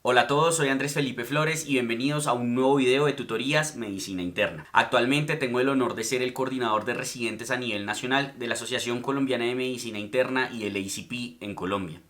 Hola a todos, soy Andrés Felipe Flores y bienvenidos a un nuevo video de tutorías Medicina Interna. Actualmente tengo el honor de ser el coordinador de residentes a nivel nacional de la Asociación Colombiana de Medicina Interna y el ACP en Colombia.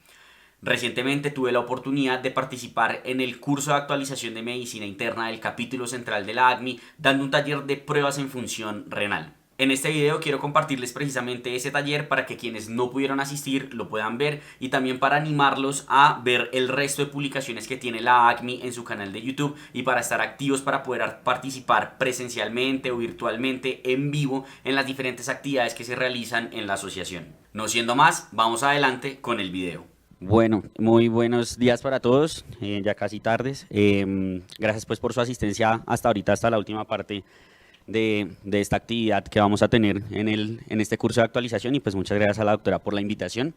Recientemente tuve la oportunidad de participar en el curso de actualización de Medicina Interna del capítulo central de la ACMI, dando un taller de pruebas en función renal. En este video quiero compartirles precisamente ese taller para que quienes no pudieron asistir lo puedan ver y también para animarlos a ver el resto de publicaciones que tiene la ACMI en su canal de YouTube y para estar activos para poder participar presencialmente o virtualmente en vivo en las diferentes actividades que se realizan en la asociación. No siendo más, vamos adelante con el video. Bueno, muy buenos días para todos, ya casi tardes. Gracias pues por su asistencia hasta ahorita, hasta la última parte de esta actividad que vamos a tener en este curso de actualización y pues muchas gracias a la doctora por la invitación.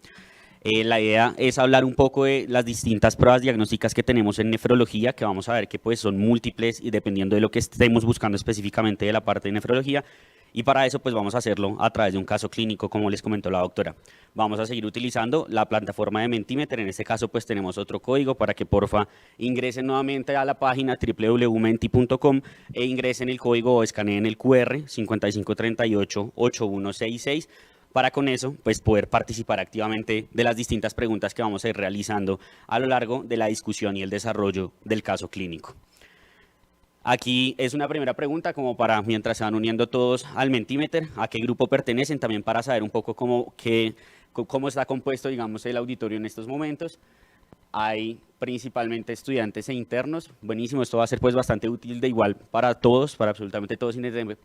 La idea es hablar un poco de las distintas pruebas diagnósticas que tenemos en nefrología, que vamos a ver que pues son múltiples y dependiendo de lo que estemos buscando específicamente de la parte de nefrología. Y para eso pues vamos a hacerlo a través de un caso clínico, como les comentó la doctora. Vamos a seguir utilizando la plataforma de Mentimeter. En este caso pues tenemos otro código para que porfa ingresen nuevamente a la página www.menti.com e ingresen el código o escaneen el QR 55388166 para con eso pues poder participar activamente de las distintas preguntas que vamos a ir realizando a lo largo de la discusión y el desarrollo del caso clínico. Aquí es una primera pregunta como para, mientras se van uniendo todos al Mentimeter, a qué grupo pertenecen, también para saber un poco cómo está compuesto, digamos, el auditorio en estos momentos. Hay principalmente estudiantes e internos. Buenísimo, esto va a ser pues bastante útil de igual para todos, para absolutamente todos,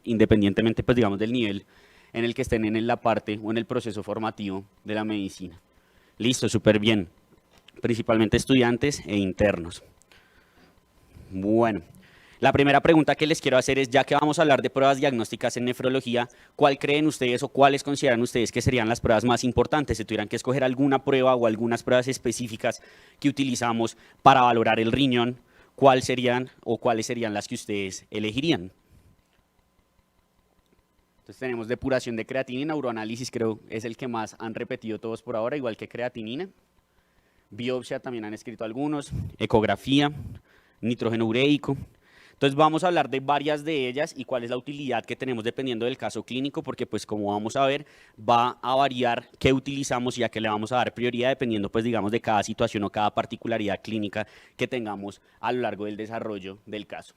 independientemente pues digamos del nivel en el que estén en la parte o en el proceso formativo de la medicina. Listo, súper bien. Principalmente estudiantes e internos. Bueno. La primera pregunta que les quiero hacer es, ya que vamos a hablar de pruebas diagnósticas en nefrología, ¿cuál creen ustedes o cuáles consideran ustedes que serían las pruebas más importantes? Si tuvieran que escoger alguna prueba o algunas pruebas específicas que utilizamos para valorar el riñón, ¿cuáles serían o cuáles serían las que ustedes elegirían? Entonces tenemos depuración de creatinina, uroanálisis creo es el que más han repetido todos por ahora, igual que creatinina. Biopsia también han escrito algunos, ecografía, nitrógeno ureico. Entonces vamos a hablar de varias de ellas y cuál es la utilidad que tenemos dependiendo del caso clínico, porque pues como vamos a ver va a variar qué utilizamos y a qué le vamos a dar prioridad dependiendo pues digamos de cada situación o cada particularidad clínica que tengamos a lo largo del desarrollo del caso.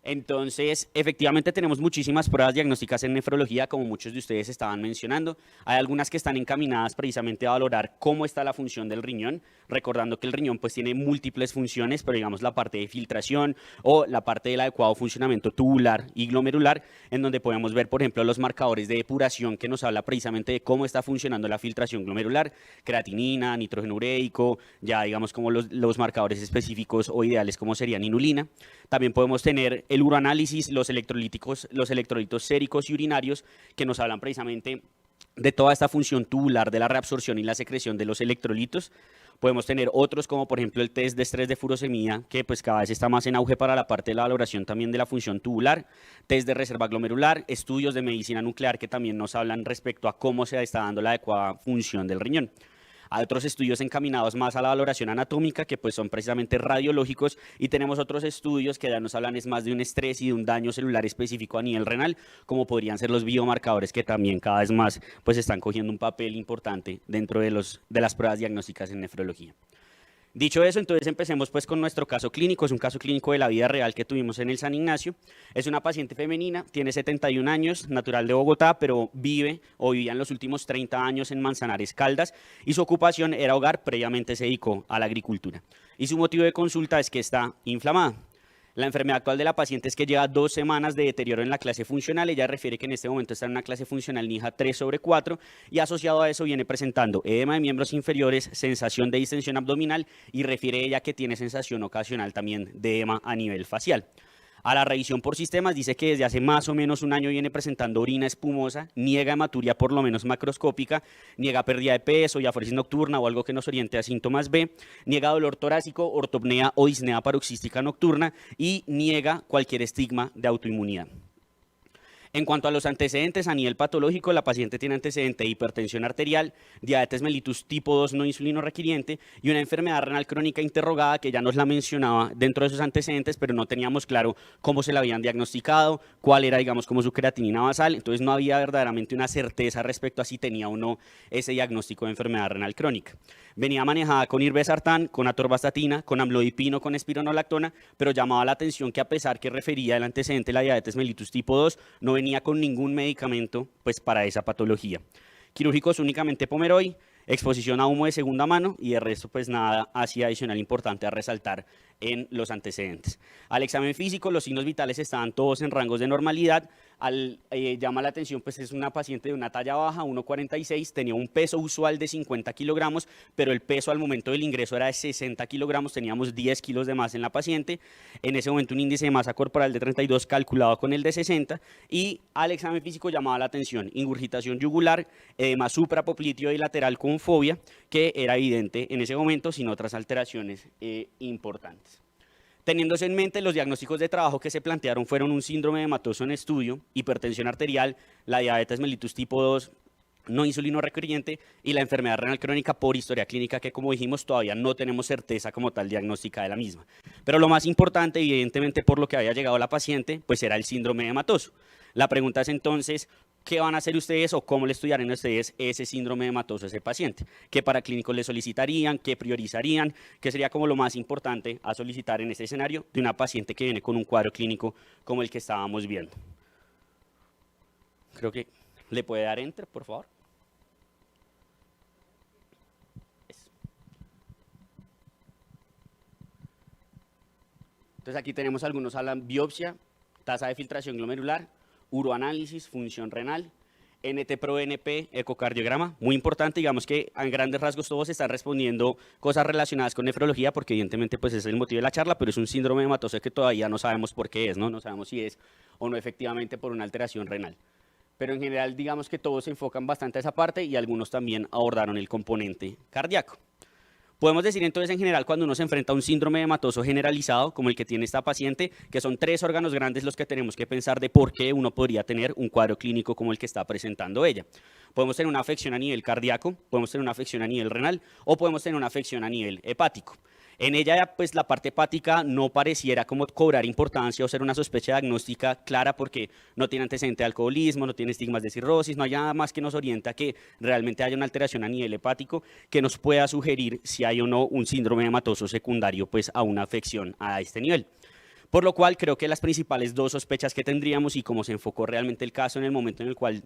Entonces, efectivamente tenemos muchísimas pruebas diagnósticas en nefrología, como muchos de ustedes estaban mencionando. Hay algunas que están encaminadas precisamente a valorar cómo está la función del riñón, recordando que el riñón pues tiene múltiples funciones, pero digamos la parte de filtración o la parte del adecuado funcionamiento tubular y glomerular, en donde podemos ver, por ejemplo, los marcadores de depuración que nos habla precisamente de cómo está funcionando la filtración glomerular, creatinina, nitrógeno ureico, ya digamos como los marcadores específicos o ideales como serían inulina. También podemos tener el uroanálisis, los electrolitos séricos y urinarios, que nos hablan precisamente de toda esta función tubular de la reabsorción y la secreción de los electrolitos. Podemos tener otros como por ejemplo el test de estrés de furosemía, que pues cada vez está más en auge para la parte de la valoración también de la función tubular, test de reserva glomerular, estudios de medicina nuclear que también nos hablan respecto a cómo se está dando la adecuada función del riñón. Hay otros estudios encaminados más a la valoración anatómica, que pues son precisamente radiológicos, y tenemos otros estudios que ya nos hablan es más de un estrés y de un daño celular específico a nivel renal, como podrían ser los biomarcadores, que también cada vez más pues están cogiendo un papel importante dentro de las pruebas diagnósticas en nefrología. Dicho eso, entonces empecemos pues con nuestro caso clínico. Es un caso clínico de la vida real que tuvimos en el San Ignacio. Es una paciente femenina, tiene 71 años, natural de Bogotá, pero vivía en los últimos 30 años en Manzanares, Caldas, y su ocupación era hogar, previamente se dedicó a la agricultura. Y su motivo de consulta es que está inflamada. La enfermedad actual de la paciente es que lleva 2 semanas de deterioro en la clase funcional. Ella refiere que en este momento está en una clase funcional NIJA 3/4 y asociado a eso viene presentando edema de miembros inferiores, sensación de distensión abdominal y refiere ella que tiene sensación ocasional también de edema a nivel facial. A la revisión por sistemas dice que desde hace más o menos un año viene presentando orina espumosa, niega hematuria por lo menos macroscópica, niega pérdida de peso, diaforesis nocturna o algo que nos oriente a síntomas B, niega dolor torácico, ortopnea o disnea paroxística nocturna y niega cualquier estigma de autoinmunidad. En cuanto a los antecedentes, a nivel patológico, la paciente tiene antecedente de hipertensión arterial, diabetes mellitus tipo 2 no insulino requiriente y una enfermedad renal crónica interrogada que ya nos la mencionaba dentro de esos antecedentes, pero no teníamos claro cómo se la habían diagnosticado, cuál era, digamos, como su creatinina basal, entonces no había verdaderamente una certeza respecto a si tenía o no ese diagnóstico de enfermedad renal crónica. Venía manejada con irbesartán, con atorvastatina, con amlodipino, con espironolactona, pero llamaba la atención que a pesar que refería el antecedente de la diabetes mellitus tipo 2, no venía con ningún medicamento pues, para esa patología. Quirúrgicos únicamente Pomeroy, exposición a humo de segunda mano y de resto pues nada así adicional importante a resaltar en los antecedentes. Al examen físico los signos vitales estaban todos en rangos de normalidad. Llama la atención, pues es una paciente de una talla baja, 1,46, tenía un peso usual de 50 kilogramos, pero el peso al momento del ingreso era de 60 kilogramos, teníamos 10 kilos de más en la paciente, en ese momento un índice de masa corporal de 32 calculado con el de 60, y al examen físico llamaba la atención, ingurgitación yugular, edema suprapopliteo y lateral con fobia, que era evidente en ese momento, sin otras alteraciones importantes. Teniéndose en mente, los diagnósticos de trabajo que se plantearon fueron un síndrome hematoso en estudio, hipertensión arterial, la diabetes mellitus tipo 2 no insulino recurrente y la enfermedad renal crónica por historia clínica que, como dijimos, todavía no tenemos certeza como tal diagnóstica de la misma. Pero lo más importante, evidentemente, por lo que había llegado la paciente, pues era el síndrome hematoso. La pregunta es entonces, ¿qué van a hacer ustedes o cómo le estudiarán ustedes ese síndrome hematoso a ese paciente? ¿Qué paraclínicos le solicitarían? ¿Qué priorizarían? ¿Qué sería como lo más importante a solicitar en este escenario de una paciente que viene con un cuadro clínico como el que estábamos viendo? Creo que le puede dar enter, por favor. Entonces aquí tenemos algunos a la biopsia, tasa de filtración glomerular, uroanálisis, función renal, NT-proBNP, ecocardiograma, muy importante, digamos que a grandes rasgos todos están respondiendo cosas relacionadas con nefrología, porque evidentemente pues es el motivo de la charla, pero es un síndrome hematoso que todavía no sabemos por qué es, ¿no? No sabemos si es o no efectivamente por una alteración renal. Pero en general digamos que todos se enfocan bastante a esa parte y algunos también abordaron el componente cardíaco. Podemos decir entonces en general cuando uno se enfrenta a un síndrome hematoso generalizado como el que tiene esta paciente, que son 3 órganos grandes los que tenemos que pensar de por qué uno podría tener un cuadro clínico como el que está presentando ella. Podemos tener una afección a nivel cardíaco, podemos tener una afección a nivel renal o podemos tener una afección a nivel hepático. En ella, pues la parte hepática no pareciera como cobrar importancia o ser una sospecha diagnóstica clara porque no tiene antecedente de alcoholismo, no tiene estigmas de cirrosis, no hay nada más que nos orienta a que realmente haya una alteración a nivel hepático que nos pueda sugerir si hay o no un síndrome hematoso secundario pues a una afección a este nivel. Por lo cual creo que las principales 2 sospechas que tendríamos y cómo se enfocó realmente el caso en el momento en el cual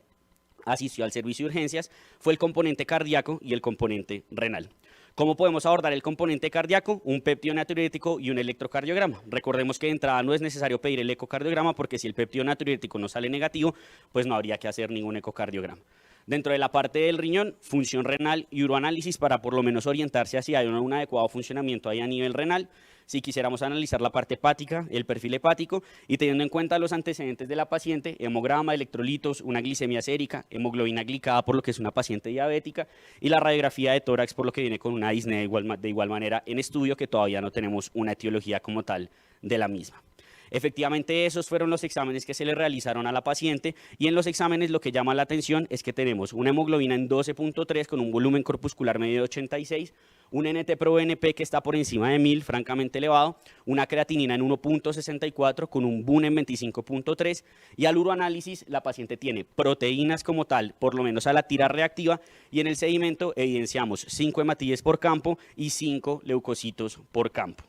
asistió al servicio de urgencias fue el componente cardíaco y el componente renal. ¿Cómo podemos abordar el componente cardíaco? Un péptido natriurético y un electrocardiograma. Recordemos que de entrada no es necesario pedir el ecocardiograma porque si el péptido natriurético no sale negativo, pues no habría que hacer ningún ecocardiograma. Dentro de la parte del riñón, función renal y uroanálisis para por lo menos orientarse hacia si hay un adecuado funcionamiento ahí a nivel renal. Si quisiéramos analizar la parte hepática, el perfil hepático y teniendo en cuenta los antecedentes de la paciente, hemograma, electrolitos, una glicemia sérica, hemoglobina glicada por lo que es una paciente diabética y la radiografía de tórax por lo que viene con una disnea de igual manera en estudio que todavía no tenemos una etiología como tal de la misma. Efectivamente, esos fueron los exámenes que se le realizaron a la paciente y en los exámenes lo que llama la atención es que tenemos una hemoglobina en 12.3 con un volumen corpuscular medio de 86, un NT-proBNP que está por encima de 1000, francamente elevado, una creatinina en 1.64 con un BUN en 25.3 y al uroanálisis la paciente tiene proteínas como tal, por lo menos a la tira reactiva y en el sedimento evidenciamos 5 hematíes por campo y 5 leucocitos por campo.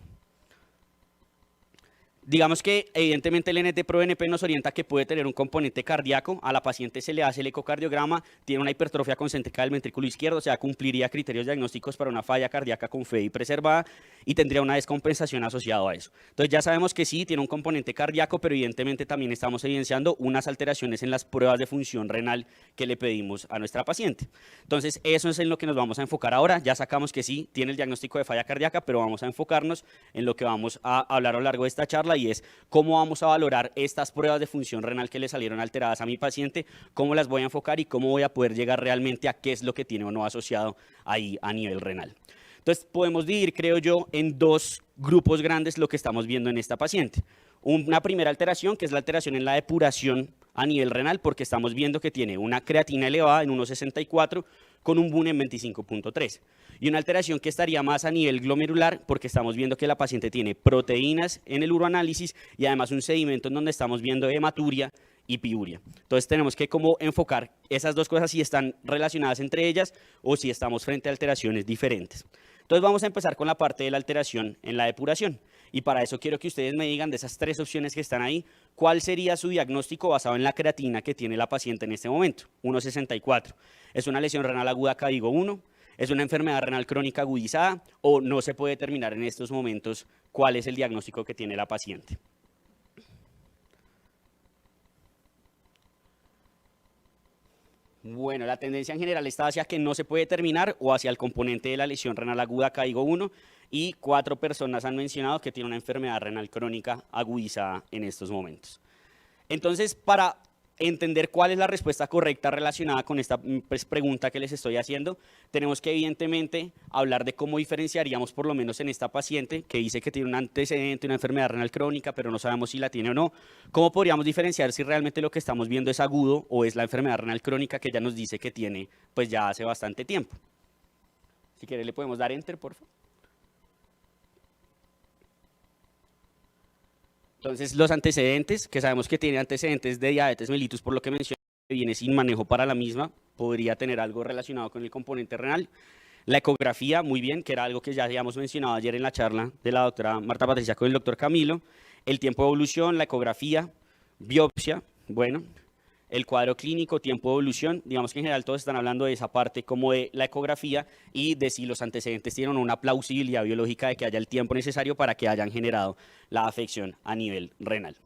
Digamos que evidentemente el NT-proBNP nos orienta que puede tener un componente cardíaco, a la paciente se le hace el ecocardiograma, tiene una hipertrofia concéntrica del ventrículo izquierdo, o sea, cumpliría criterios diagnósticos para una falla cardíaca con FEI preservada y tendría una descompensación asociada a eso. Entonces ya sabemos que sí, tiene un componente cardíaco, pero evidentemente también estamos evidenciando unas alteraciones en las pruebas de función renal que le pedimos a nuestra paciente. Entonces eso es en lo que nos vamos a enfocar ahora, ya sacamos que sí, tiene el diagnóstico de falla cardíaca, pero vamos a enfocarnos en lo que vamos a hablar a lo largo de esta charla y es cómo vamos a valorar estas pruebas de función renal que le salieron alteradas a mi paciente, cómo las voy a enfocar y cómo voy a poder llegar realmente a qué es lo que tiene o no asociado ahí a nivel renal. Entonces, podemos dividir, creo yo, en dos grupos grandes lo que estamos viendo en esta paciente. Una primera alteración, que es la alteración en la depuración a nivel renal, porque estamos viendo que tiene una creatina elevada en 1,64 con un BUN en 25,3. Y una alteración que estaría más a nivel glomerular, porque estamos viendo que la paciente tiene proteínas en el uroanálisis y además un sedimento en donde estamos viendo hematuria y piuria. Entonces tenemos que como enfocar esas dos cosas si están relacionadas entre ellas o si estamos frente a alteraciones diferentes. Entonces vamos a empezar con la parte de la alteración en la depuración. Y para eso quiero que ustedes me digan de esas tres opciones que están ahí, ¿cuál sería su diagnóstico basado en la creatina que tiene la paciente en este momento? 1,64. ¿Es una lesión renal aguda CADIGO 1? ¿Es una enfermedad renal crónica agudizada? ¿O no se puede determinar en estos momentos cuál es el diagnóstico que tiene la paciente? Bueno, la tendencia en general está hacia que no se puede determinar o hacia el componente de la lesión renal aguda CADIGO 1 y 4 personas han mencionado que tiene una enfermedad renal crónica agudizada en estos momentos. Entonces, para entender cuál es la respuesta correcta relacionada con esta pregunta que les estoy haciendo, tenemos que evidentemente hablar de cómo diferenciaríamos por lo menos en esta paciente que dice que tiene un antecedente, una enfermedad renal crónica, pero no sabemos si la tiene o no. ¿Cómo podríamos diferenciar si realmente lo que estamos viendo es agudo o es la enfermedad renal crónica que ya nos dice que tiene pues ya hace bastante tiempo? Si quiere le podemos dar enter, por favor. Entonces, los antecedentes, que sabemos que tiene antecedentes de diabetes mellitus, por lo que mencioné, que viene sin manejo para la misma, podría tener algo relacionado con el componente renal. La ecografía, muy bien, que era algo que ya habíamos mencionado ayer en la charla de la doctora Marta Patricia con el doctor Camilo. El tiempo de evolución, la ecografía, biopsia, bueno, el cuadro clínico, tiempo de evolución, digamos que en general todos están hablando de esa parte como de la ecografía y de si los antecedentes tienen una plausibilidad biológica de que haya el tiempo necesario para que hayan generado la afección a nivel renal.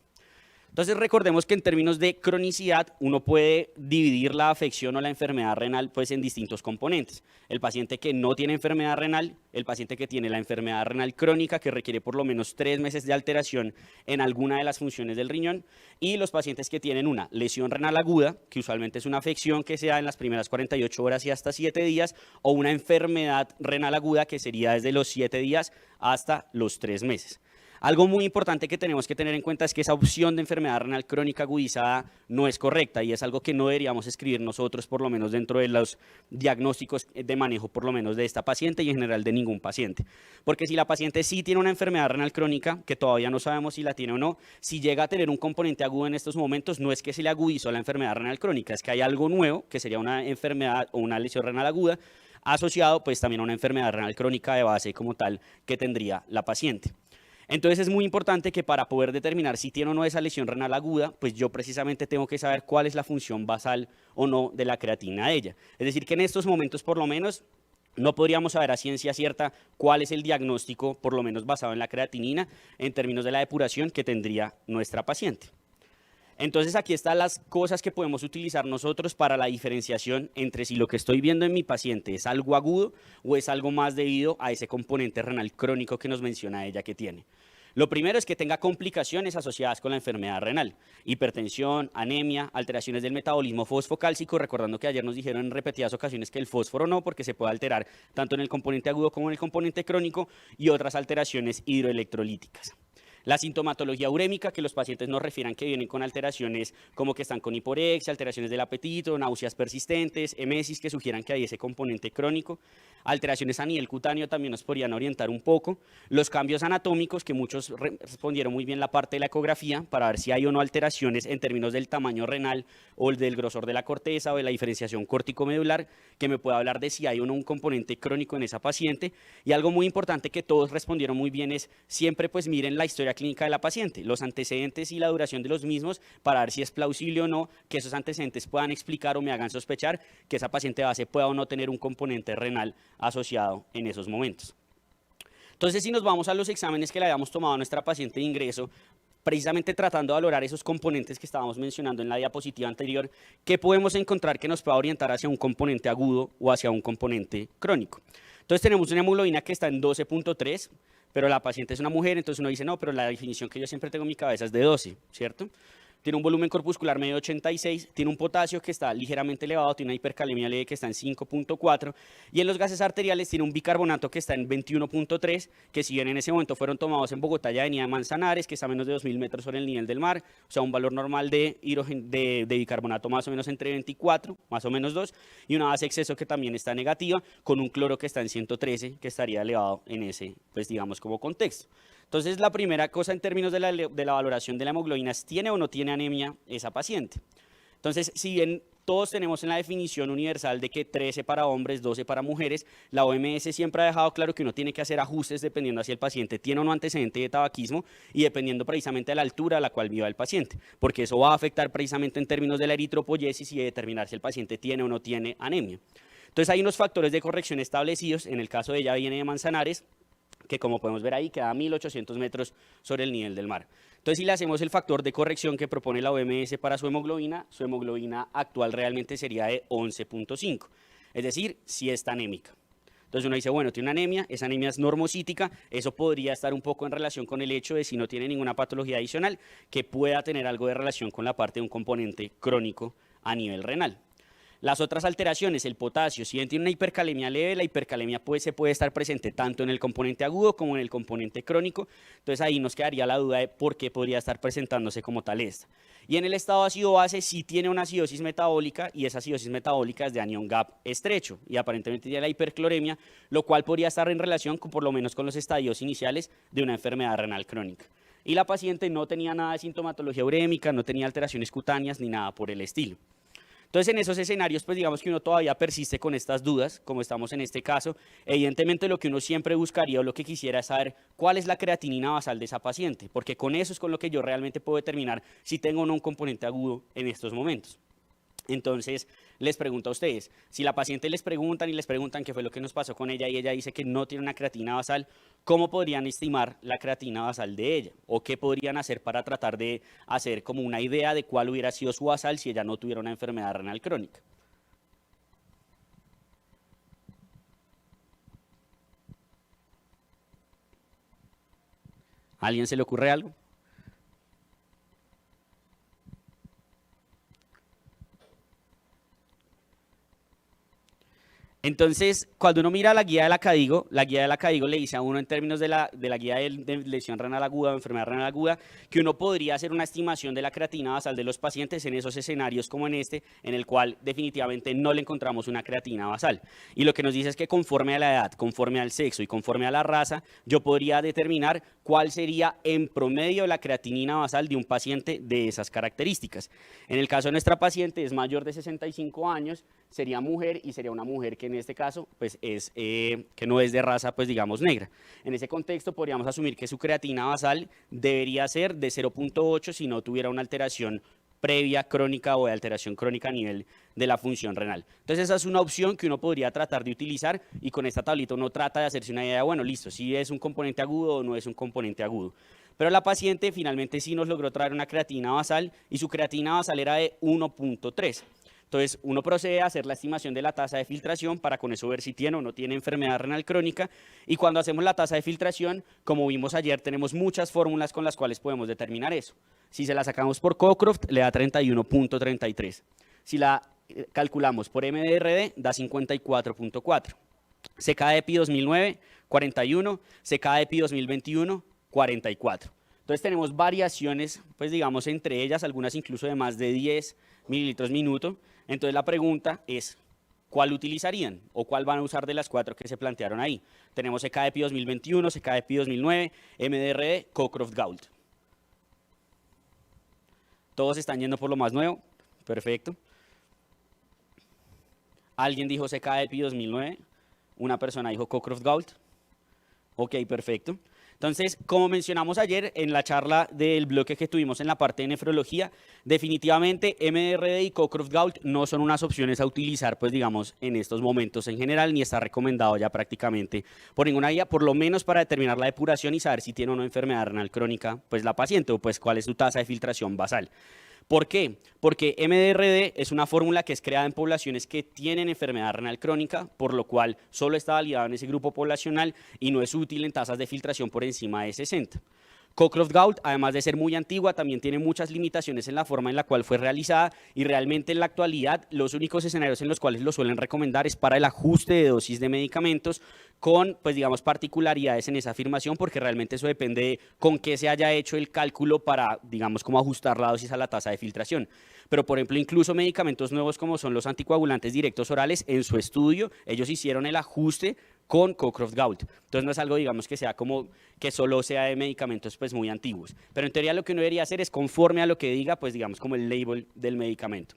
Entonces recordemos que en términos de cronicidad uno puede dividir la afección o la enfermedad renal pues en distintos componentes. El paciente que no tiene enfermedad renal, el paciente que tiene la enfermedad renal crónica que requiere por lo menos 3 meses de alteración en alguna de las funciones del riñón y los pacientes que tienen una lesión renal aguda, que usualmente es una afección que se da en las primeras 48 horas y hasta 7 días, o una enfermedad renal aguda que sería desde los 7 días hasta los 3 meses. Algo muy importante que tenemos que tener en cuenta es que esa opción de enfermedad renal crónica agudizada no es correcta y es algo que no deberíamos escribir nosotros, por lo menos dentro de los diagnósticos de manejo, por lo menos de esta paciente y en general de ningún paciente. Porque si la paciente sí tiene una enfermedad renal crónica, que todavía no sabemos si la tiene o no, si llega a tener un componente agudo en estos momentos, no es que se le agudizó la enfermedad renal crónica, es que hay algo nuevo, que sería una enfermedad o una lesión renal aguda, asociado pues también a una enfermedad renal crónica de base como tal que tendría la paciente. Entonces es muy importante que para poder determinar si tiene o no esa lesión renal aguda, pues yo precisamente tengo que saber cuál es la función basal o no de la creatina de ella. Es decir, que en estos momentos por lo menos no podríamos saber a ciencia cierta cuál es el diagnóstico, por lo menos basado en la creatinina, en términos de la depuración que tendría nuestra paciente. Entonces aquí están las cosas que podemos utilizar nosotros para la diferenciación entre si lo que estoy viendo en mi paciente es algo agudo o es algo más debido a ese componente renal crónico que nos menciona ella que tiene. Lo primero es que tenga complicaciones asociadas con la enfermedad renal, hipertensión, anemia, alteraciones del metabolismo fosfocálcico, recordando que ayer nos dijeron en repetidas ocasiones que el fósforo no, porque se puede alterar tanto en el componente agudo como en el componente crónico, y otras alteraciones hidroelectrolíticas. La sintomatología urémica, que los pacientes nos refieran que vienen con alteraciones como que están con hiporexia, alteraciones del apetito, náuseas persistentes, emesis que sugieran que hay ese componente crónico. Alteraciones a nivel cutáneo también nos podrían orientar un poco. Los cambios anatómicos, que muchos respondieron muy bien la parte de la ecografía para ver si hay o no alteraciones en términos del tamaño renal o del grosor de la corteza o de la diferenciación córtico-medular, que me puede hablar de si hay o no un componente crónico en esa paciente. Y algo muy importante que todos respondieron muy bien es siempre pues miren la historia clínica de la paciente, los antecedentes y la duración de los mismos para ver si es plausible o no que esos antecedentes puedan explicar o me hagan sospechar que esa paciente base pueda o no tener un componente renal asociado en esos momentos. Entonces, si nos vamos a los exámenes que le habíamos tomado a nuestra paciente de ingreso, precisamente tratando de valorar esos componentes que estábamos mencionando en la diapositiva anterior, ¿qué podemos encontrar que nos pueda orientar hacia un componente agudo o hacia un componente crónico? Entonces tenemos una hemoglobina que está en 12,3, pero la paciente es una mujer, entonces uno dice, no, pero la definición que yo siempre tengo en mi cabeza es de 12, ¿cierto? tiene un volumen corpuscular medio de 86, tiene un potasio que está ligeramente elevado, tiene una hipercalemia leve que está en 5.4 y en los gases arteriales tiene un bicarbonato que está en 21.3, que si bien en ese momento fueron tomados en Bogotá y Avenida Manzanares, que está a menos de 2.000 metros sobre el nivel del mar, o sea, un valor normal de bicarbonato más o menos entre 24, más o menos 2, y una base exceso que también está negativa, con un cloro que está en 113, que estaría elevado en ese, pues digamos, como contexto. Entonces, la primera cosa en términos de la valoración de la hemoglobina es, ¿tiene o no tiene anemia esa paciente? Entonces, si bien todos tenemos en la definición universal de que 13 para hombres, 12 para mujeres, la OMS siempre ha dejado claro que uno tiene que hacer ajustes dependiendo si el paciente tiene o no antecedente de tabaquismo y dependiendo precisamente de la altura a la cual viva el paciente, porque eso va a afectar precisamente en términos de la eritropoyesis y de determinar si el paciente tiene o no tiene anemia. Entonces, hay unos factores de corrección establecidos, en el caso de ella viene de Manzanares, que como podemos ver ahí queda a 1.800 metros sobre el nivel del mar. Entonces, si le hacemos el factor de corrección que propone la OMS para su hemoglobina actual realmente sería de 11.5, es decir, si está anémica. Entonces uno dice, bueno, tiene una anemia, esa anemia es normocítica, eso podría estar un poco en relación con el hecho de si no tiene ninguna patología adicional, que pueda tener algo de relación con la parte de un componente crónico a nivel renal. Las otras alteraciones, el potasio, si bien tiene una hipercalemia leve, la hipercalemia se puede estar presente tanto en el componente agudo como en el componente crónico. Entonces ahí nos quedaría la duda de por qué podría estar presentándose como tal esta. Y en el estado ácido-base sí tiene una acidosis metabólica y esa acidosis metabólica es de anión gap estrecho y aparentemente tiene la hipercloremia, lo cual podría estar en relación con por lo menos con los estadios iniciales de una enfermedad renal crónica. Y la paciente no tenía nada de sintomatología urémica, no tenía alteraciones cutáneas ni nada por el estilo. Entonces, en esos escenarios, pues digamos que uno todavía persiste con estas dudas, como estamos en este caso. Evidentemente, lo que uno siempre buscaría o lo que quisiera es saber cuál es la creatinina basal de esa paciente, porque con eso es con lo que yo realmente puedo determinar si tengo o no un componente agudo en estos momentos. Entonces, les pregunto a ustedes, si la paciente les preguntan qué fue lo que nos pasó con ella y ella dice que no tiene una creatina basal, ¿cómo podrían estimar la creatina basal de ella? ¿O qué podrían hacer para tratar de hacer como una idea de cuál hubiera sido su basal si ella no tuviera una enfermedad renal crónica? ¿A alguien se le ocurre algo? Entonces, cuando uno mira la guía del Acadigo, la guía del Acadigo le dice a uno en términos de la guía de lesión renal aguda o enfermedad renal aguda, que uno podría hacer una estimación de la creatina basal de los pacientes en esos escenarios como en este, en el cual definitivamente no le encontramos una creatina basal. Y lo que nos dice es que conforme a la edad, conforme al sexo y conforme a la raza, yo podría determinar cuál sería en promedio la creatinina basal de un paciente de esas características. En el caso de nuestra paciente es mayor de 65 años, sería mujer y sería una mujer que en este caso pues que no es de raza pues digamos negra. En ese contexto podríamos asumir que su creatina basal debería ser de 0.8 si no tuviera una alteración previa crónica o de alteración crónica a nivel de la función renal. Entonces esa es una opción que uno podría tratar de utilizar y con esta tablita uno trata de hacerse una idea, bueno, listo, si es un componente agudo o no es un componente agudo. Pero la paciente finalmente sí nos logró traer una creatina basal y su creatina basal era de 1.3. Entonces, uno procede a hacer la estimación de la tasa de filtración para con eso ver si tiene o no tiene enfermedad renal crónica. Y cuando hacemos la tasa de filtración, como vimos ayer, tenemos muchas fórmulas con las cuales podemos determinar eso. Si se la sacamos por Cockcroft, le da 31.33. Si la calculamos por MDRD, da 54.4. CKEPI 2009, 41. CKEPI 2021, 44. Entonces tenemos variaciones, pues digamos, entre ellas, algunas incluso de más de 10 mililitros minuto. Entonces la pregunta es, ¿cuál utilizarían o cuál van a usar de las 4 que se plantearon ahí? Tenemos CKEPI 2021, CKEPI 2009, MDRD, Cockcroft-Gault. Todos están yendo por lo más nuevo. Perfecto. ¿Alguien dijo CKEPI 2009? Una persona dijo Cockcroft-Gault. Ok, perfecto. Entonces, como mencionamos ayer en la charla del bloque que tuvimos en la parte de nefrología, definitivamente MDRD y Cockcroft-Gault no son unas opciones a utilizar, pues digamos, en estos momentos en general, ni está recomendado ya prácticamente por ninguna guía, por lo menos para determinar la depuración y saber si tiene o no enfermedad renal crónica, pues la paciente, o pues cuál es su tasa de filtración basal. ¿Por qué? Porque MDRD es una fórmula que es creada en poblaciones que tienen enfermedad renal crónica, por lo cual solo está validado en ese grupo poblacional y no es útil en tasas de filtración por encima de 60. Cockcroft-Gault, además de ser muy antigua, también tiene muchas limitaciones en la forma en la cual fue realizada y realmente en la actualidad los únicos escenarios en los cuales lo suelen recomendar es para el ajuste de dosis de medicamentos con, pues digamos, particularidades en esa afirmación porque realmente eso depende de con qué se haya hecho el cálculo para, digamos, cómo ajustar la dosis a la tasa de filtración. Pero, por ejemplo, incluso medicamentos nuevos como son los anticoagulantes directos orales, en su estudio ellos hicieron el ajuste con Cockcroft-Gault. Entonces no es algo, digamos, que sea como que solo sea de medicamentos pues muy antiguos. Pero en teoría lo que uno debería hacer es conforme a lo que diga, pues digamos, como el label del medicamento.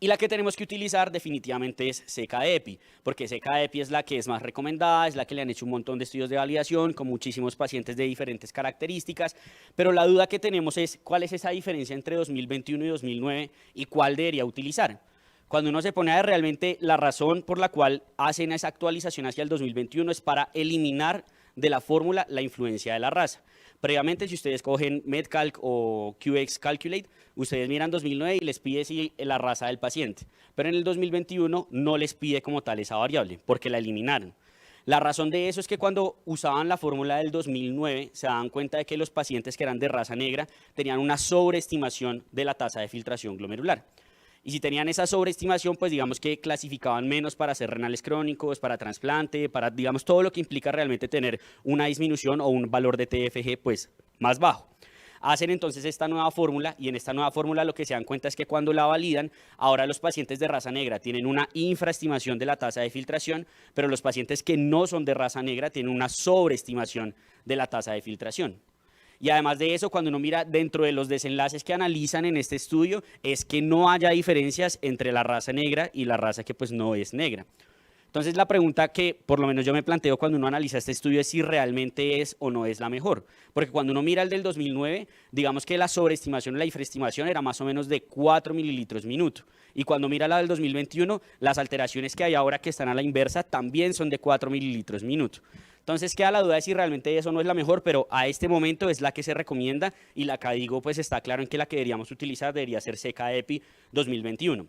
Y la que tenemos que utilizar definitivamente es CKD-EPI, porque CKD-EPI es la que es más recomendada, es la que le han hecho un montón de estudios de validación con muchísimos pacientes de diferentes características, pero la duda que tenemos es cuál es esa diferencia entre 2021 y 2009 y cuál debería utilizar. Cuando uno se pone a ver realmente la razón por la cual hacen esa actualización hacia el 2021 es para eliminar de la fórmula la influencia de la raza. Previamente, si ustedes cogen MedCalc o QX Calculate, ustedes miran 2009 y les pide si la raza del paciente, pero en el 2021 no les pide como tal esa variable, porque la eliminaron. La razón de eso es que cuando usaban la fórmula del 2009 se daban cuenta de que los pacientes que eran de raza negra tenían una sobreestimación de la tasa de filtración glomerular. Y si tenían esa sobreestimación, pues digamos que clasificaban menos para hacer renales crónicos, para trasplante, para digamos todo lo que implica realmente tener una disminución o un valor de TFG pues más bajo. Hacen entonces esta nueva fórmula y en esta nueva fórmula lo que se dan cuenta es que cuando la validan, ahora los pacientes de raza negra tienen una infraestimación de la tasa de filtración, pero los pacientes que no son de raza negra tienen una sobreestimación de la tasa de filtración. Y además de eso, cuando uno mira dentro de los desenlaces que analizan en este estudio, es que no haya diferencias entre la raza negra y la raza que pues no es negra. Entonces la pregunta que por lo menos yo me planteo cuando uno analiza este estudio es si realmente es o no es la mejor. Porque cuando uno mira el del 2009, digamos que la sobreestimación o la infraestimación era más o menos de 4 mililitros minuto. Y cuando mira la del 2021, las alteraciones que hay ahora que están a la inversa también son de 4 mililitros minuto. Entonces queda la duda de si realmente eso no es la mejor, pero a este momento es la que se recomienda y la que digo pues está claro en que la que deberíamos utilizar debería ser CKD-EPI 2021.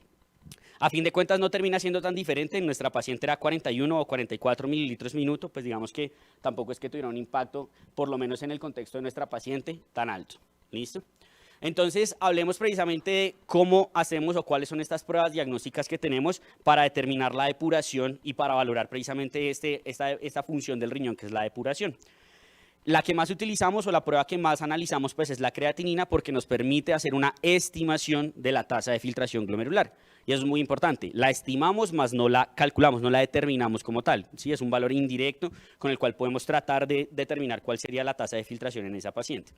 A fin de cuentas no termina siendo tan diferente, nuestra paciente era 41 o 44 mililitros minuto, pues digamos que tampoco es que tuviera un impacto, por lo menos en el contexto de nuestra paciente, tan alto. ¿Listo? Entonces, hablemos precisamente de cómo hacemos o cuáles son estas pruebas diagnósticas que tenemos para determinar la depuración y para valorar precisamente esta función del riñón, que es la depuración. La que más utilizamos o la prueba que más analizamos pues es la creatinina porque nos permite hacer una estimación de la tasa de filtración glomerular. Y eso es muy importante. La estimamos, más no la calculamos, no la determinamos como tal. ¿Sí? Es un valor indirecto con el cual podemos tratar de determinar cuál sería la tasa de filtración en esa paciente.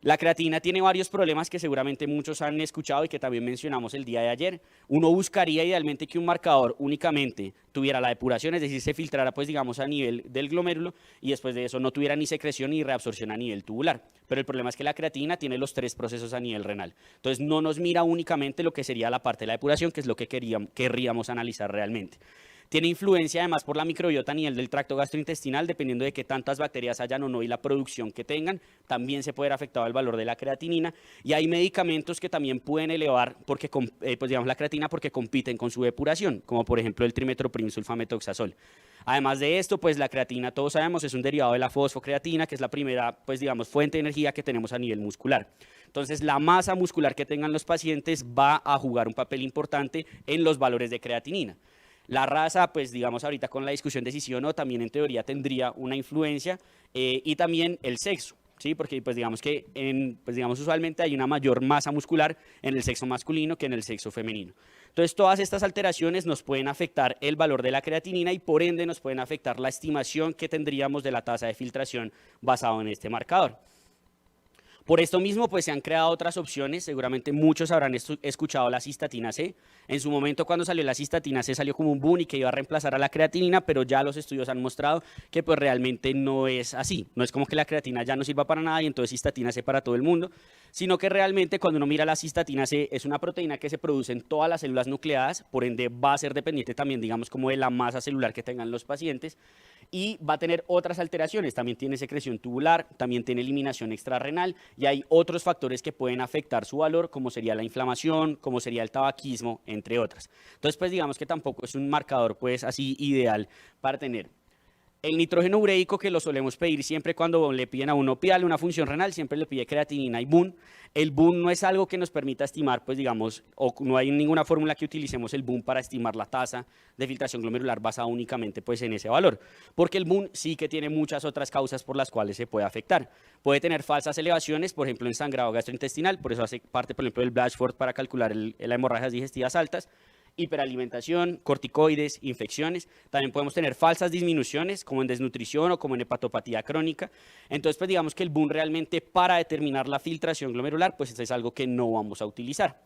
La creatinina tiene varios problemas que seguramente muchos han escuchado y que también mencionamos el día de ayer. Uno buscaría idealmente que un marcador únicamente tuviera la depuración, es decir, se filtrara pues digamos a nivel del glomérulo y después de eso no tuviera ni secreción ni reabsorción a nivel tubular. Pero el problema es que la creatinina tiene los tres procesos a nivel renal. Entonces no nos mira únicamente lo que sería la parte de la depuración, que es lo que querríamos analizar realmente. Tiene influencia además por la microbiota a nivel del tracto gastrointestinal, dependiendo de qué tantas bacterias hayan o no y la producción que tengan, también se puede ver afectado el valor de la creatinina. Y hay medicamentos que también pueden elevar porque, pues digamos, la creatina porque compiten con su depuración, como por ejemplo el trimethoprim sulfametoxazol. Además de esto, pues la creatina, todos sabemos, es un derivado de la fosfocreatina, que es la primera, pues digamos, fuente de energía que tenemos a nivel muscular. Entonces, la masa muscular que tengan los pacientes va a jugar un papel importante en los valores de creatinina. La raza, pues digamos ahorita con la discusión de si sí o no, también en teoría tendría una influencia y también el sexo, ¿sí? Porque pues digamos que pues digamos usualmente hay una mayor masa muscular en el sexo masculino que en el sexo femenino. Entonces todas estas alteraciones nos pueden afectar el valor de la creatinina y por ende nos pueden afectar la estimación que tendríamos de la tasa de filtración basado en este marcador. Por esto mismo, pues se han creado otras opciones, seguramente muchos habrán escuchado la cistatina C. En su momento cuando salió la cistatina C salió como un boom y que iba a reemplazar a la creatinina, pero ya los estudios han mostrado que pues realmente no es así. No es como que la creatina ya no sirva para nada y entonces cistatina C para todo el mundo, sino que realmente cuando uno mira la cistatina C es una proteína que se produce en todas las células nucleadas, por ende va a ser dependiente también, digamos, como de la masa celular que tengan los pacientes y va a tener otras alteraciones, también tiene secreción tubular, también tiene eliminación extrarrenal y hay otros factores que pueden afectar su valor, como sería la inflamación, como sería el tabaquismo, entre otras. Entonces, pues digamos que tampoco es un marcador pues así ideal para tener. El nitrógeno ureico, que lo solemos pedir siempre cuando le piden a uno, pídale una función renal, siempre le pide creatinina y BUN. El BUN no es algo que nos permita estimar, pues digamos, o no hay ninguna fórmula que utilicemos el BUN para estimar la tasa de filtración glomerular basada únicamente pues en ese valor, porque el BUN sí que tiene muchas otras causas por las cuales se puede afectar. Puede tener falsas elevaciones, por ejemplo en sangrado gastrointestinal, por eso hace parte, por ejemplo, del Blatchford para calcular las hemorragias digestivas altas, hiperalimentación, corticoides, infecciones. También podemos tener falsas disminuciones, como en desnutrición o como en hepatopatía crónica. Entonces, pues digamos que el BUN realmente para determinar la filtración glomerular, pues es algo que no vamos a utilizar.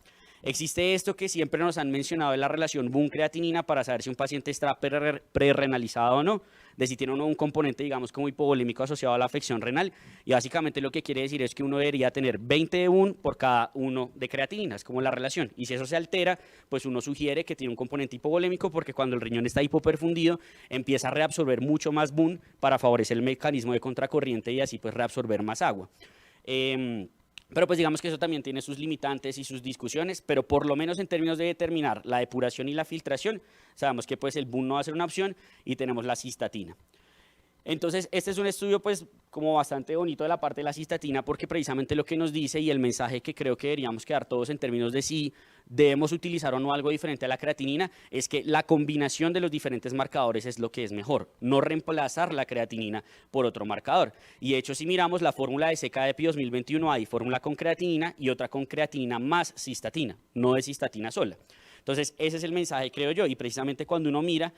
Existe esto que siempre nos han mencionado de la relación BUN-creatinina para saber si un paciente está prerrenalizado o no, de si tiene un componente, digamos, como hipovolémico asociado a la afección renal. Y básicamente lo que quiere decir es que uno debería tener 20 de BUN por cada 1 de creatinina, es como la relación. Y si eso se altera, pues uno sugiere que tiene un componente hipovolémico porque cuando el riñón está hipoperfundido, empieza a reabsorber mucho más BUN para favorecer el mecanismo de contracorriente y así pues reabsorber más agua. Pero pues digamos que eso también tiene sus limitantes y sus discusiones, pero por lo menos en términos de determinar la depuración y la filtración, sabemos que pues el BUN no va a ser una opción y tenemos la cistatina. Entonces, este es un estudio pues como bastante bonito de la parte de la cistatina porque precisamente lo que nos dice y el mensaje que creo que deberíamos quedar todos en términos de si debemos utilizar o no algo diferente a la creatinina es que la combinación de los diferentes marcadores es lo que es mejor, no reemplazar la creatinina por otro marcador. Y de hecho, si miramos la fórmula de CKDP 2021, hay fórmula con creatinina y otra con creatinina más cistatina, no de cistatina sola. Entonces, ese es el mensaje, creo yo, y precisamente cuando uno mira,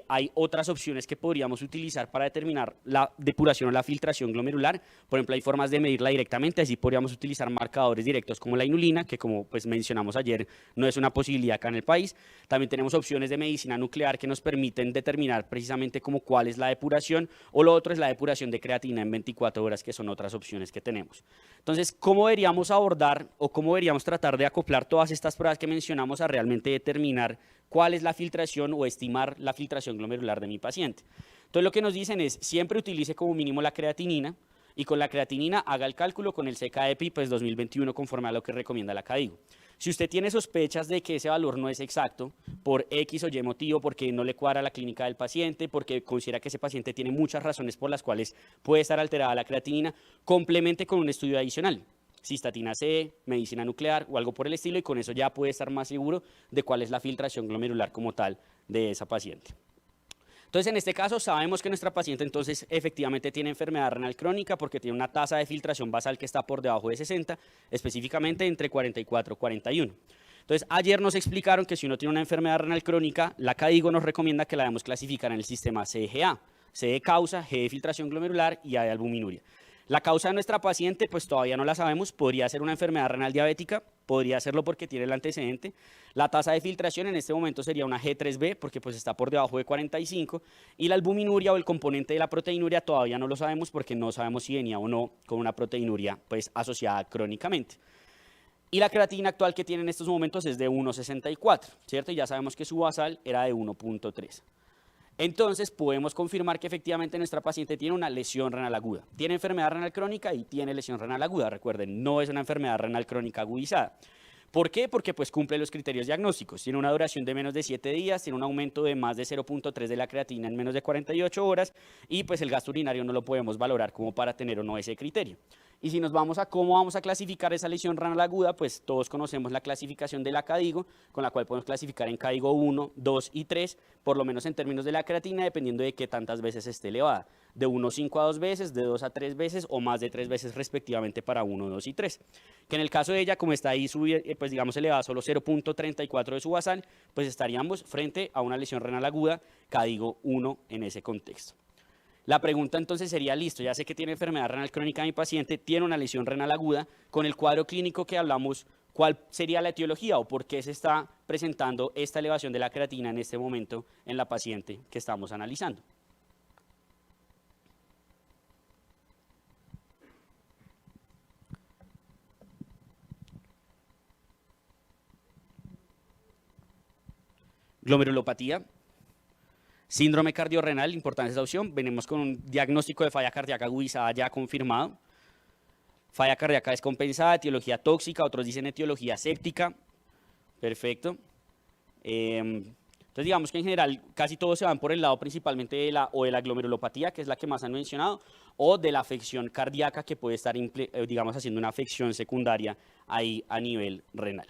hay otras opciones que podríamos utilizar para determinar la depuración o la filtración glomerular. Por ejemplo, hay formas de medirla directamente, así podríamos utilizar marcadores directos como la inulina, que como pues mencionamos ayer, no es una posibilidad acá en el país. También tenemos opciones de medicina nuclear que nos permiten determinar precisamente como cuál es la depuración, o lo otro es la depuración de creatina en 24 horas, que son otras opciones que tenemos. Entonces, ¿cómo deberíamos abordar o cómo deberíamos tratar de acoplar todas estas pruebas que mencionamos a realmente determinar cuál es la filtración o estimar la filtración glomerular de mi paciente? Entonces, lo que nos dicen es, siempre utilice como mínimo la creatinina y con la creatinina haga el cálculo con el CKEPI pues 2021 conforme a lo que recomienda la CADIGO. Si usted tiene sospechas de que ese valor no es exacto por X o Y motivo, porque no le cuadra la clínica del paciente, porque considera que ese paciente tiene muchas razones por las cuales puede estar alterada la creatinina, complemente con un estudio adicional. Cistatina C, medicina nuclear o algo por el estilo, y con eso ya puede estar más seguro de cuál es la filtración glomerular como tal de esa paciente. Entonces, en este caso, sabemos que nuestra paciente entonces efectivamente tiene enfermedad renal crónica porque tiene una tasa de filtración basal que está por debajo de 60, específicamente entre 44 y 41. Entonces, ayer nos explicaron que si uno tiene una enfermedad renal crónica, la CADIGO nos recomienda que la debemos clasificar en el sistema CGA. C de causa, G de filtración glomerular y A de albuminuria. La causa de nuestra paciente, pues todavía no la sabemos, podría ser una enfermedad renal diabética, podría serlo porque tiene el antecedente. La tasa de filtración en este momento sería una G3B porque pues está por debajo de 45 y la albuminuria o el componente de la proteinuria todavía no lo sabemos porque no sabemos si venía o no con una proteinuria pues asociada crónicamente. Y la creatina actual que tiene en estos momentos es de 1,64, ¿cierto? Y ya sabemos que su basal era de 1,3. Entonces podemos confirmar que efectivamente nuestra paciente tiene una lesión renal aguda. Tiene enfermedad renal crónica y tiene lesión renal aguda. Recuerden, no es una enfermedad renal crónica agudizada. ¿Por qué? Porque pues cumple los criterios diagnósticos. Tiene una duración de menos de 7 días, tiene un aumento de más de 0,3 de la creatina en menos de 48 horas y pues el gasto urinario no lo podemos valorar como para tener o no ese criterio. Y si nos vamos a cómo vamos a clasificar esa lesión renal aguda, pues todos conocemos la clasificación de la CADIGO, con la cual podemos clasificar en CADIGO 1, 2 y 3, por lo menos en términos de la creatina, dependiendo de qué tantas veces esté elevada. De 1,5 a 2 veces, de 2 a 3 veces o más de 3 veces respectivamente para 1, 2 y 3. Que en el caso de ella, como está ahí pues digamos elevada solo 0,34 de su basal, pues estaríamos frente a una lesión renal aguda, CADIGO 1 en ese contexto. La pregunta entonces sería, listo, ya sé que tiene enfermedad renal crónica mi paciente, tiene una lesión renal aguda, con el cuadro clínico que hablamos, ¿cuál sería la etiología o por qué se está presentando esta elevación de la creatina en este momento en la paciente que estamos analizando? Glomerulopatía, síndrome cardiorrenal, importante esa opción. Venimos con un diagnóstico de falla cardíaca agudizada ya confirmado. Falla cardíaca descompensada, etiología tóxica, otros dicen etiología séptica. Perfecto. Entonces digamos que en general casi todos se van por el lado principalmente de la glomerulopatía, que es la que más han mencionado, o de la afección cardíaca que puede estar, digamos, haciendo una afección secundaria ahí a nivel renal.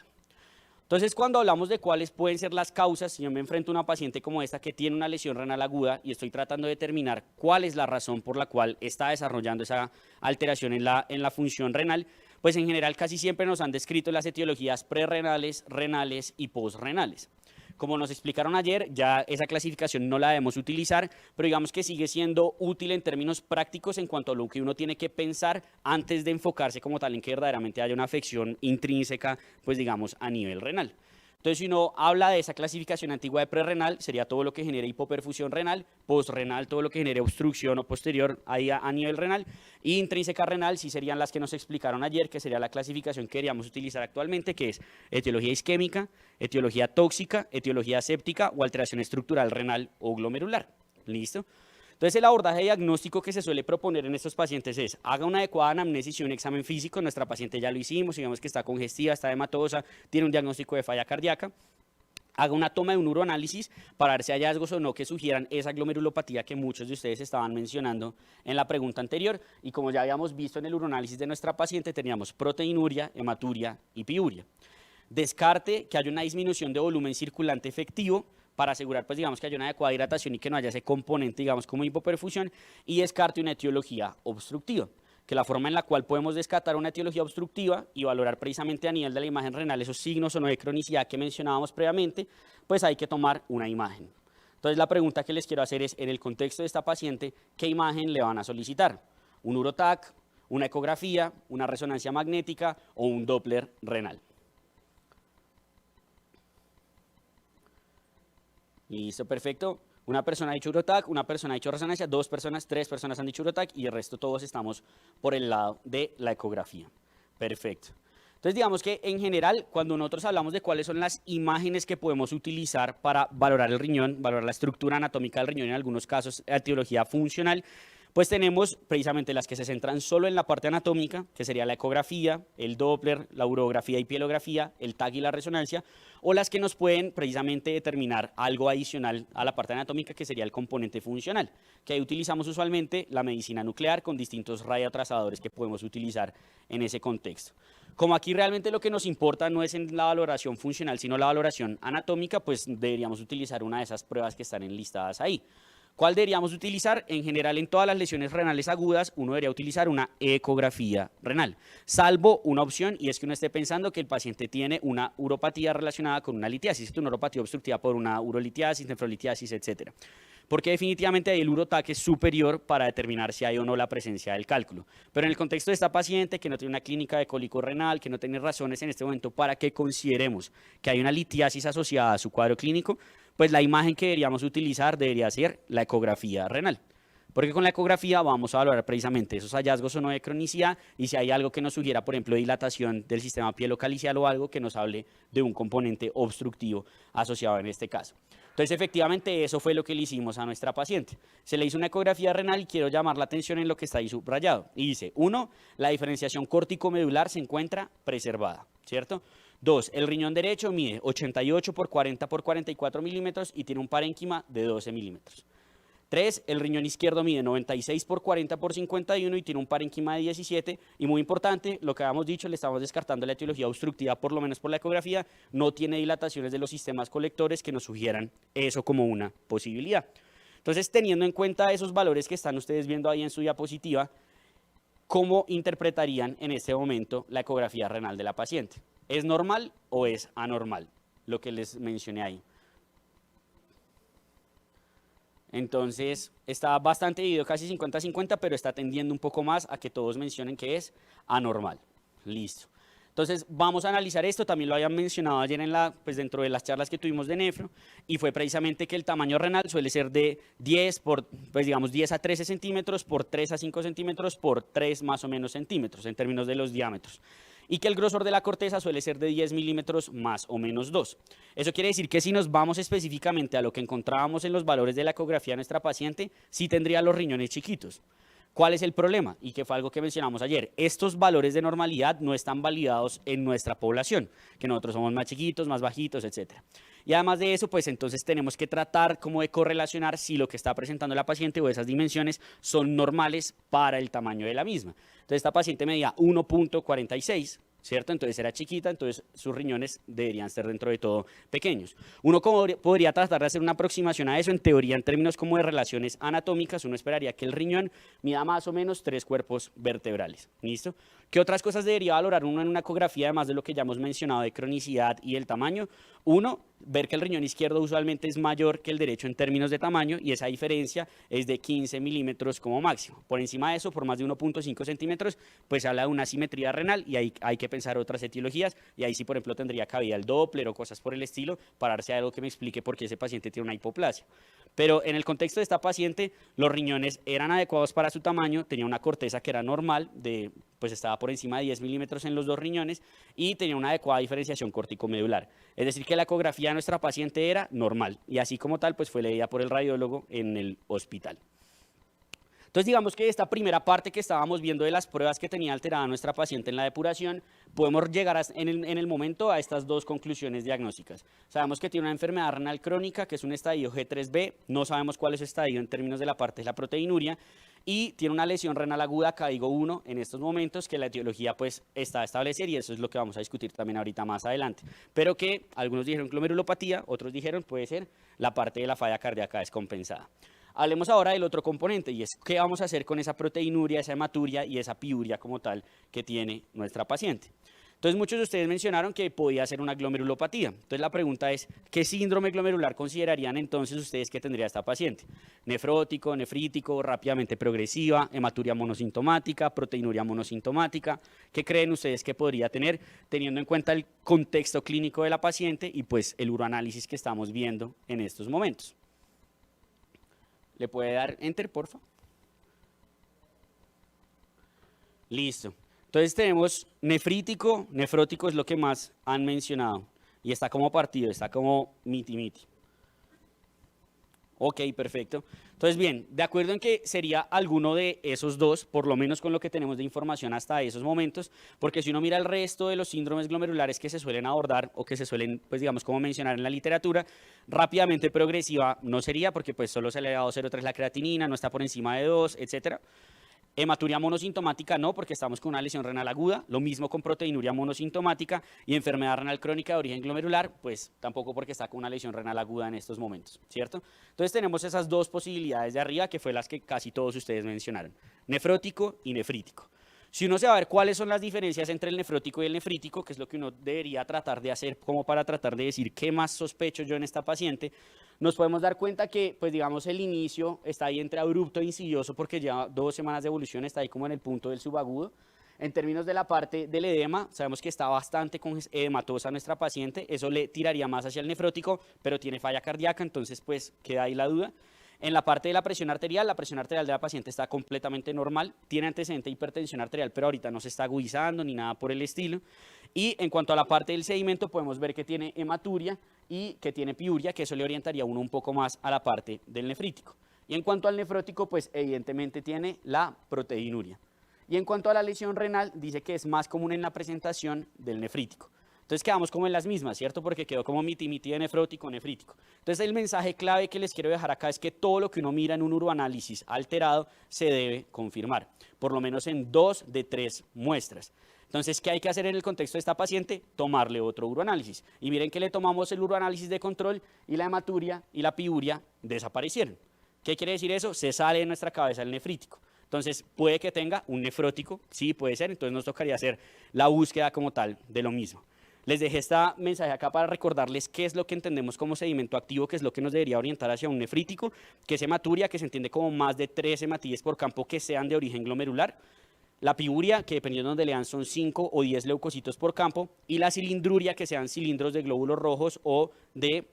Entonces, cuando hablamos de cuáles pueden ser las causas, si yo me enfrento a una paciente como esta que tiene una lesión renal aguda y estoy tratando de determinar cuál es la razón por la cual está desarrollando esa alteración en la función renal, pues en general casi siempre nos han descrito las etiologías prerrenales, renales y posrenales. Como nos explicaron ayer, ya esa clasificación no la debemos utilizar, pero digamos que sigue siendo útil en términos prácticos en cuanto a lo que uno tiene que pensar antes de enfocarse como tal en que verdaderamente haya una afección intrínseca, pues digamos, a nivel renal. Entonces, si uno habla de esa clasificación antigua de prerrenal, sería todo lo que genere hipoperfusión renal, postrenal, todo lo que genere obstrucción o posterior ahí a nivel renal, y intrínseca renal, sí serían las que nos explicaron ayer, que sería la clasificación que queríamos utilizar actualmente, que es etiología isquémica, etiología tóxica, etiología séptica o alteración estructural renal o glomerular. ¿Listo? Entonces, el abordaje diagnóstico que se suele proponer en estos pacientes es: haga una adecuada anamnesis y un examen físico. Nuestra paciente ya lo hicimos, digamos que está congestiva, está hematosa, tiene un diagnóstico de falla cardíaca. Haga una toma de un uroanálisis para ver si hay hallazgos o no que sugieran esa glomerulopatía que muchos de ustedes estaban mencionando en la pregunta anterior. Y como ya habíamos visto en el uroanálisis de nuestra paciente, teníamos proteinuria, hematuria y piuria. Descarte que haya una disminución de volumen circulante efectivo para asegurar, pues digamos, que haya una adecuada hidratación y que no haya ese componente, digamos, como hipoperfusión, y descarte una etiología obstructiva, que la forma en la cual podemos descartar una etiología obstructiva y valorar precisamente a nivel de la imagen renal esos signos o no de cronicidad que mencionábamos previamente, pues hay que tomar una imagen. Entonces, la pregunta que les quiero hacer es, en el contexto de esta paciente, ¿qué imagen le van a solicitar? ¿Un urotac, una ecografía, una resonancia magnética o un Doppler renal? Listo, perfecto. Una persona ha dicho urotac, una persona ha dicho resonancia, 2 personas, 3 personas han dicho urotac y el resto todos estamos por el lado de la ecografía. Perfecto. Entonces, digamos que en general, cuando nosotros hablamos de cuáles son las imágenes que podemos utilizar para valorar el riñón, valorar la estructura anatómica del riñón, en algunos casos, etiología funcional, pues tenemos precisamente las que se centran solo en la parte anatómica, que sería la ecografía, el Doppler, la urografía y pielografía, el TAC y la resonancia, o las que nos pueden precisamente determinar algo adicional a la parte anatómica, que sería el componente funcional, que ahí utilizamos usualmente la medicina nuclear con distintos radiotrasadores que podemos utilizar en ese contexto. Como aquí realmente lo que nos importa no es en la valoración funcional, sino la valoración anatómica, pues deberíamos utilizar una de esas pruebas que están enlistadas ahí. ¿Cuál deberíamos utilizar? En general, en todas las lesiones renales agudas, uno debería utilizar una ecografía renal, salvo una opción, y es que uno esté pensando que el paciente tiene una uropatía relacionada con una litiasis, una uropatía obstructiva por una urolitiasis, nefrolitiasis, etcétera. Porque definitivamente el urotac es superior para determinar si hay o no la presencia del cálculo. Pero en el contexto de esta paciente que no tiene una clínica de cólico renal, que no tiene razones en este momento para que consideremos que hay una litiasis asociada a su cuadro clínico, pues la imagen que deberíamos utilizar debería ser la ecografía renal. Porque con la ecografía vamos a valorar precisamente esos hallazgos o no de cronicidad y si hay algo que nos sugiera, por ejemplo, dilatación del sistema pielocalicial o algo que nos hable de un componente obstructivo asociado en este caso. Entonces, efectivamente, eso fue lo que le hicimos a nuestra paciente. Se le hizo una ecografía renal y quiero llamar la atención en lo que está ahí subrayado. Y dice, 1, la diferenciación córtico-medular se encuentra preservada, ¿cierto? 2, el riñón derecho mide 88 por 40 por 44 milímetros y tiene un parénquima de 12 milímetros. 3, el riñón izquierdo mide 96 por 40 por 51 y tiene un parénquima de 17. Y muy importante, lo que habíamos dicho, le estamos descartando la etiología obstructiva, por lo menos por la ecografía, no tiene dilataciones de los sistemas colectores que nos sugieran eso como una posibilidad. Entonces, teniendo en cuenta esos valores que están ustedes viendo ahí en su diapositiva, ¿cómo interpretarían en este momento la ecografía renal de la paciente? ¿Es normal o es anormal? Lo que les mencioné ahí. Entonces, está bastante dividido, casi 50-50, pero está tendiendo un poco más a que todos mencionen que es anormal. Listo. Entonces, vamos a analizar esto. También lo habían mencionado ayer pues dentro de las charlas que tuvimos de nefro, y fue precisamente que el tamaño renal suele ser de 10 por, pues digamos, 10 a 13 centímetros por 3 a 5 centímetros por 3 más o menos centímetros en términos de los diámetros. Y que el grosor de la corteza suele ser de 10 milímetros más o menos 2. Eso quiere decir que si nos vamos específicamente a lo que encontrábamos en los valores de la ecografía de nuestra paciente, sí tendría los riñones chiquitos. ¿Cuál es el problema? Y que fue algo que mencionamos ayer. Estos valores de normalidad no están validados en nuestra población, que nosotros somos más chiquitos, más bajitos, etc. Y además de eso, pues entonces tenemos que tratar como de correlacionar si lo que está presentando la paciente o esas dimensiones son normales para el tamaño de la misma. Entonces esta paciente medía 1.46, ¿cierto? Entonces era chiquita, entonces sus riñones deberían ser dentro de todo pequeños. Uno podría tratar de hacer una aproximación a eso, en teoría, en términos como de relaciones anatómicas, uno esperaría que el riñón mida más o menos 3 cuerpos vertebrales, ¿listo? ¿Qué otras cosas debería valorar uno en una ecografía, además de lo que ya hemos mencionado de cronicidad y el tamaño? Uno, ver que el riñón izquierdo usualmente es mayor que el derecho en términos de tamaño y esa diferencia es de 15 milímetros como máximo. Por encima de eso, por más de 1.5 centímetros, pues habla de una asimetría renal y ahí hay que pensar otras etiologías y ahí sí, por ejemplo, tendría cabida el Doppler o cosas por el estilo para darse algo que me explique por qué ese paciente tiene una hipoplasia. Pero en el contexto de esta paciente, los riñones eran adecuados para su tamaño, tenía una corteza que era normal, pues estaba por encima de 10 milímetros en los dos riñones y tenía una adecuada diferenciación córtico-medular. Es decir, que la ecografía de nuestra paciente era normal y así como tal, pues fue leída por el radiólogo en el hospital. Entonces, digamos que esta primera parte que estábamos viendo de las pruebas que tenía alterada nuestra paciente en la depuración, podemos llegar en el momento a estas dos conclusiones diagnósticas. Sabemos que tiene una enfermedad renal crónica, que es un estadio G3B, no sabemos cuál es su estadio en términos de la parte de la proteinuria, y tiene una lesión renal aguda CADIGO 1 en estos momentos, que la etiología pues está a establecer y eso es lo que vamos a discutir también ahorita más adelante. Pero que algunos dijeron glomerulopatía, otros dijeron puede ser la parte de la falla cardíaca descompensada. Hablemos ahora del otro componente y es qué vamos a hacer con esa proteinuria, esa hematuria y esa piuria como tal que tiene nuestra paciente. Entonces muchos de ustedes mencionaron que podía ser una glomerulopatía. Entonces la pregunta es, ¿qué síndrome glomerular considerarían entonces ustedes que tendría esta paciente? Nefrótico, nefrítico, rápidamente progresiva, hematuria monosintomática, proteinuria monosintomática. ¿Qué creen ustedes que podría tener teniendo en cuenta el contexto clínico de la paciente y pues el uroanálisis que estamos viendo en estos momentos? ¿Le puede dar enter, porfa? Listo. Entonces tenemos nefrítico, nefrótico es lo que más han mencionado. Y está como partido, está como miti-miti. Ok, perfecto. Entonces, bien, de acuerdo en que sería alguno de esos dos, por lo menos con lo que tenemos de información hasta esos momentos, porque si uno mira el resto de los síndromes glomerulares que se suelen abordar o que se suelen, pues digamos, como mencionar en la literatura, rápidamente progresiva no sería porque pues solo se le ha dado 0,3 la creatinina, no está por encima de 2, etcétera. Hematuria monosintomática no, porque estamos con una lesión renal aguda, lo mismo con proteinuria monosintomática y enfermedad renal crónica de origen glomerular, pues tampoco porque está con una lesión renal aguda en estos momentos, ¿cierto? Entonces tenemos esas dos posibilidades de arriba que fue las que casi todos ustedes mencionaron, nefrótico y nefrítico. Si uno se va a ver cuáles son las diferencias entre el nefrótico y el nefrítico, que es lo que uno debería tratar de hacer como para tratar de decir qué más sospecho yo en esta paciente, nos podemos dar cuenta que, pues digamos, el inicio está ahí entre abrupto e insidioso porque lleva 2 semanas de evolución, está ahí como en el punto del subagudo. En términos de la parte del edema, sabemos que está bastante edematosa nuestra paciente, eso le tiraría más hacia el nefrótico, pero tiene falla cardíaca, entonces pues queda ahí la duda. En la parte de la presión arterial de la paciente está completamente normal, tiene antecedente de hipertensión arterial, pero ahorita no se está agudizando ni nada por el estilo. Y en cuanto a la parte del sedimento, podemos ver que tiene hematuria y que tiene piuria, que eso le orientaría uno un poco más a la parte del nefrítico. Y en cuanto al nefrótico, pues evidentemente tiene la proteinuria. Y en cuanto a la lesión renal, dice que es más común en la presentación del nefrítico. Entonces quedamos como en las mismas, ¿cierto? Porque quedó como miti-miti de nefrótico, nefrítico. Entonces el mensaje clave que les quiero dejar acá es que todo lo que uno mira en un uroanálisis alterado se debe confirmar, por lo menos en 2 de 3 muestras. Entonces, ¿qué hay que hacer en el contexto de esta paciente? Tomarle otro uroanálisis. Y miren que le tomamos el uroanálisis de control y la hematuria y la piuria desaparecieron. ¿Qué quiere decir eso? Se sale de nuestra cabeza el nefrítico. Entonces, puede que tenga un nefrótico, sí, puede ser, entonces nos tocaría hacer la búsqueda como tal de lo mismo. Les dejé este mensaje acá para recordarles qué es lo que entendemos como sedimento activo, que es lo que nos debería orientar hacia un nefrítico, que es hematuria, que se entiende como más de 3 hematíes por campo que sean de origen glomerular. La piuria, que dependiendo de donde lean son 5 o 10 leucocitos por campo, y la cilindruria, que sean cilindros de glóbulos rojos o de